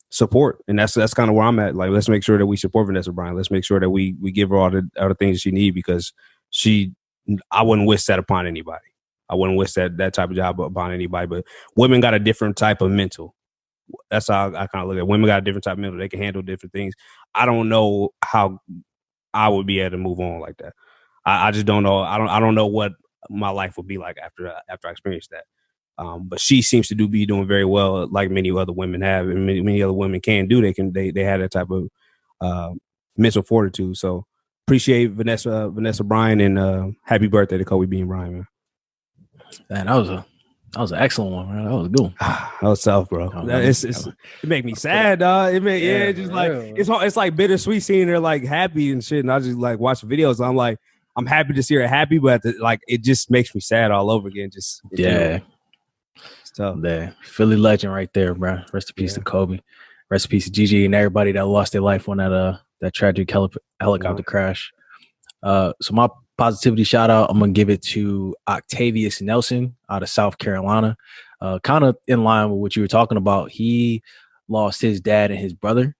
support. And that's kind of where I'm at. Like, let's make sure that we support Vanessa Bryant. Let's make sure that we give her all the things that she needs, because I wouldn't wish that upon anybody. I wouldn't wish that type of job upon anybody. But women got a different type of mental. That's how I kind of look at it. Women got a different type of mental. They can handle different things. I don't know how I would be able to move on like that. I just don't know. I don't know what my life would be like after I experienced that. But she seems to be doing very well, like many other women have, and many other women can do. They have that type of mental fortitude. So appreciate Vanessa Bryan, and happy birthday to Kobe Bean Bryant, man. Man, that was an excellent one, man. That was good. That was tough, bro. It make me sad, dog. It's like bittersweet seeing her like happy and shit. And I just like watch videos. I'm like, I'm happy to see her happy, but it just makes me sad all over again. It's tough. Yeah, Philly legend right there, bro. Rest in peace to Kobe. Rest in peace to Gigi and everybody that lost their life on that tragic helicopter crash. So my positivity shout out, I'm gonna give it to Octavius Nelson out of South Carolina. Kind of in line with what you were talking about. He lost his dad and his brother,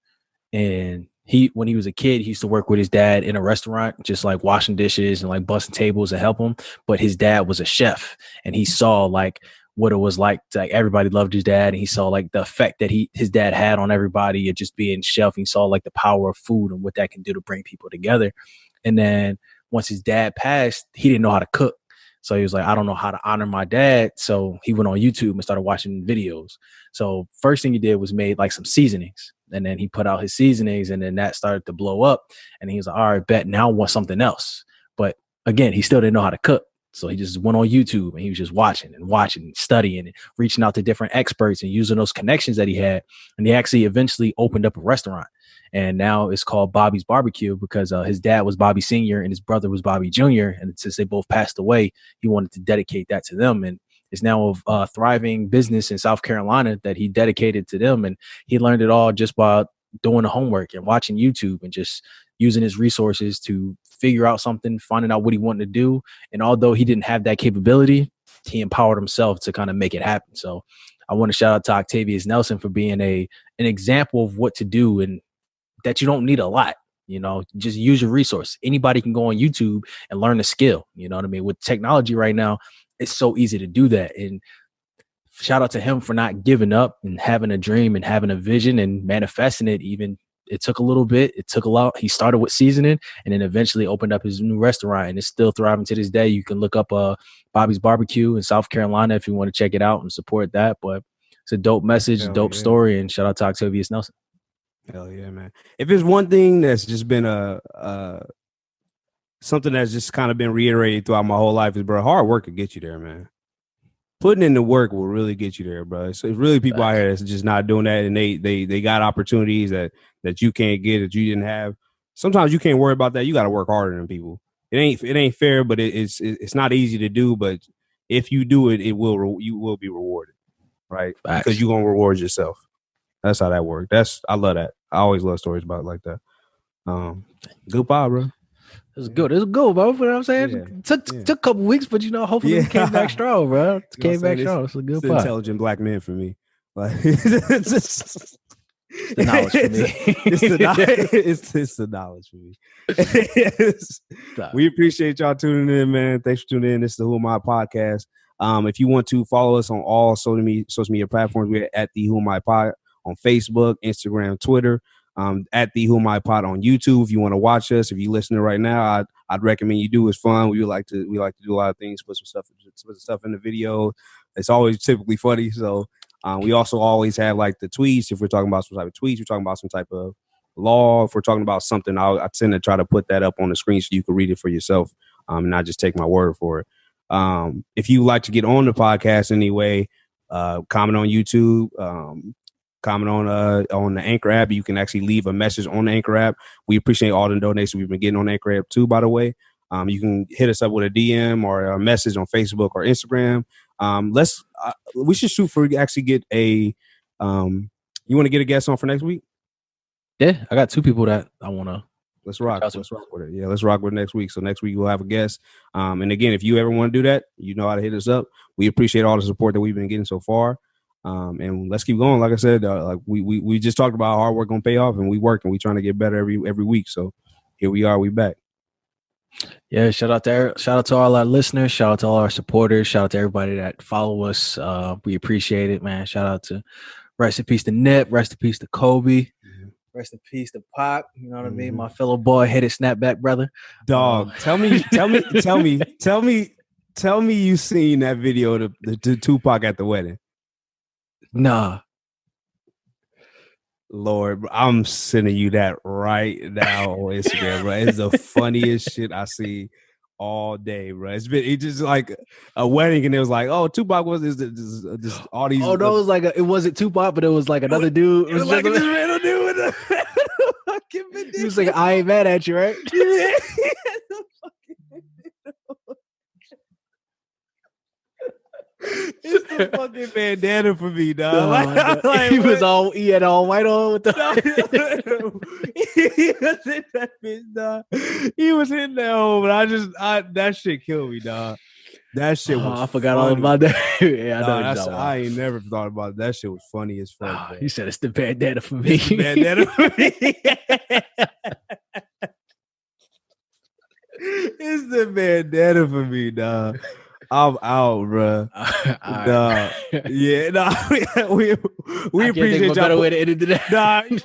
and when he was a kid, he used to work with his dad in a restaurant, just like washing dishes and like busting tables and help him. But his dad was a chef, and he saw like what it was like to, like, everybody loved his dad, and he saw like the effect that his dad had on everybody of just being chef. He saw like the power of food and what that can do to bring people together. And then once his dad passed, he didn't know how to cook. So he was like, I don't know how to honor my dad. So he went on YouTube and started watching videos. So first thing he did was made like some seasonings. And then he put out his seasonings, and then that started to blow up. And he was like, all right, bet now I want something else. But again, he still didn't know how to cook. So he just went on YouTube and he was just watching and studying and reaching out to different experts and using those connections that he had. And he actually eventually opened up a restaurant. And now it's called Bobby's Barbecue because his dad was Bobby Sr. and his brother was Bobby Jr. And since they both passed away, he wanted to dedicate that to them. And it's now a thriving business in South Carolina that he dedicated to them. And he learned it all just by doing the homework and watching YouTube and just using his resources to figure out something, finding out what he wanted to do. And although he didn't have that capability, he empowered himself to kind of make it happen. So I want to shout out to Octavius Nelson for being an example of what to do, and that you don't need a lot, just use your resource. Anybody can go on YouTube and learn a skill. You know what I mean? With technology right now, it's so easy to do that. And shout out to him for not giving up and having a dream and having a vision and manifesting it. Even it took a little bit, it took a lot. He started with seasoning and then eventually opened up his new restaurant, and it's still thriving to this day. You can look up Bobby's Barbecue in South Carolina if you want to check it out and support that. But it's a dope message, dope story, and shout out to Octavius Nelson. Hell yeah, man. If it's one thing that's just been something that's just kind of been reiterated throughout my whole life is, bro, hard work will get you there, man. Putting in the work will really get you there, bro. So it's really people out here that's just not doing that, and they got opportunities that you can't get, that you didn't have. Sometimes you can't worry about that. You got to work harder than people. It ain't fair, but it's not easy to do. But if you do it, you will be rewarded, right? Facts. Because you're gonna reward yourself. That's how that works. I love that. I always love stories about it like that. Good pie, bro. It's good. It's good, bro. You know what I'm saying? Yeah. Took a couple weeks, but hopefully it came back strong, bro. It came back strong. It's a good pie. Intelligent black men for me. Like it's the knowledge for me. It's the knowledge for me. We appreciate y'all tuning in, man. Thanks for tuning in. This is the Who Am I podcast. If you want to follow us on all social media platforms, we're at the Who Am I pod on Facebook, Instagram, Twitter. At the Who Am I Pod on YouTube. If you want to watch us, if you're listening right now, I'd recommend you do. It's fun. We like to do a lot of things, put some stuff in the video. It's always typically funny. So we also always have like the tweets. If we're talking about some type of tweets, we're talking about some type of law. If we're talking about something, I tend to try to put that up on the screen so you can read it for yourself and not just take my word for it. If you like to get on the podcast anyway, comment on YouTube. Comment on the Anchor app. You can actually leave a message on the Anchor app. We appreciate all the donations we've been getting on the Anchor app too, by the way. You can hit us up with a DM or a message on Facebook or Instagram. We should shoot for actually get a you want to get a guest on for next week? Yeah, I got 2 people that I want to. Let's rock with it. Yeah, let's rock with it next week. So next week we'll have a guest. And again, if you ever want to do that, you know how to hit us up. We appreciate all the support that we've been getting so far. And let's keep going. Like I said, like we just talked about how hard work gonna pay off, and we work and we trying to get better every week. So here we are, we back. Yeah, shout out to all our listeners, shout out to all our supporters, shout out to everybody that follow us. We appreciate it, man. Shout out to rest in peace to Nip, rest in peace to Kobe, rest in peace to Pac. You know what I mean? My fellow boy headed snapback brother. Dog, tell me you seen that video of the Tupac at the wedding. Nah. Lord, bro, I'm sending you that right now on Instagram, bro. It's the funniest shit I see all day, bro. It's just like a wedding, and it was like, oh, Tupac was this all these. Oh no, it wasn't Tupac, but it was like another dude. It was like this random dude with a he was like, I ain't mad at you, right? It's the fucking bandana for me, dog. He had all white on with the he was in that bitch, dog. He was in there, but that shit killed me, dog. That shit was I forgot funny. all about that. Yeah, I ain't never thought about it. That shit was funny as fuck. You said it's the bandana for me. Bandana for me. It's the bandana for me, dog. I'm out, bro. We appreciate y'all. Way to end it today.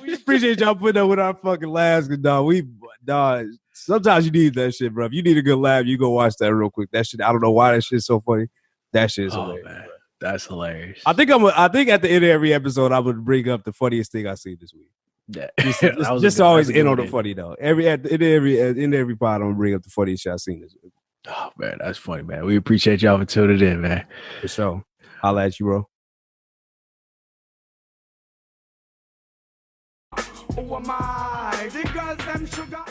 We appreciate y'all putting up with our fucking laughs, dog. Sometimes you need that shit, bro. If you need a good laugh, you go watch that real quick. That shit, I don't know why that shit's so funny. That shit is hilarious. Man. That's hilarious. I think at the end of every episode, I would bring up the funniest thing I see this week. Yeah. Just always end on the funny though. At the end of every pod, I'm gonna bring up the funniest shit I seen this week. Oh man, that's funny, man. We appreciate y'all for tuning in, man. For sure. Holla at you, bro. Who am I? The girls them sugar.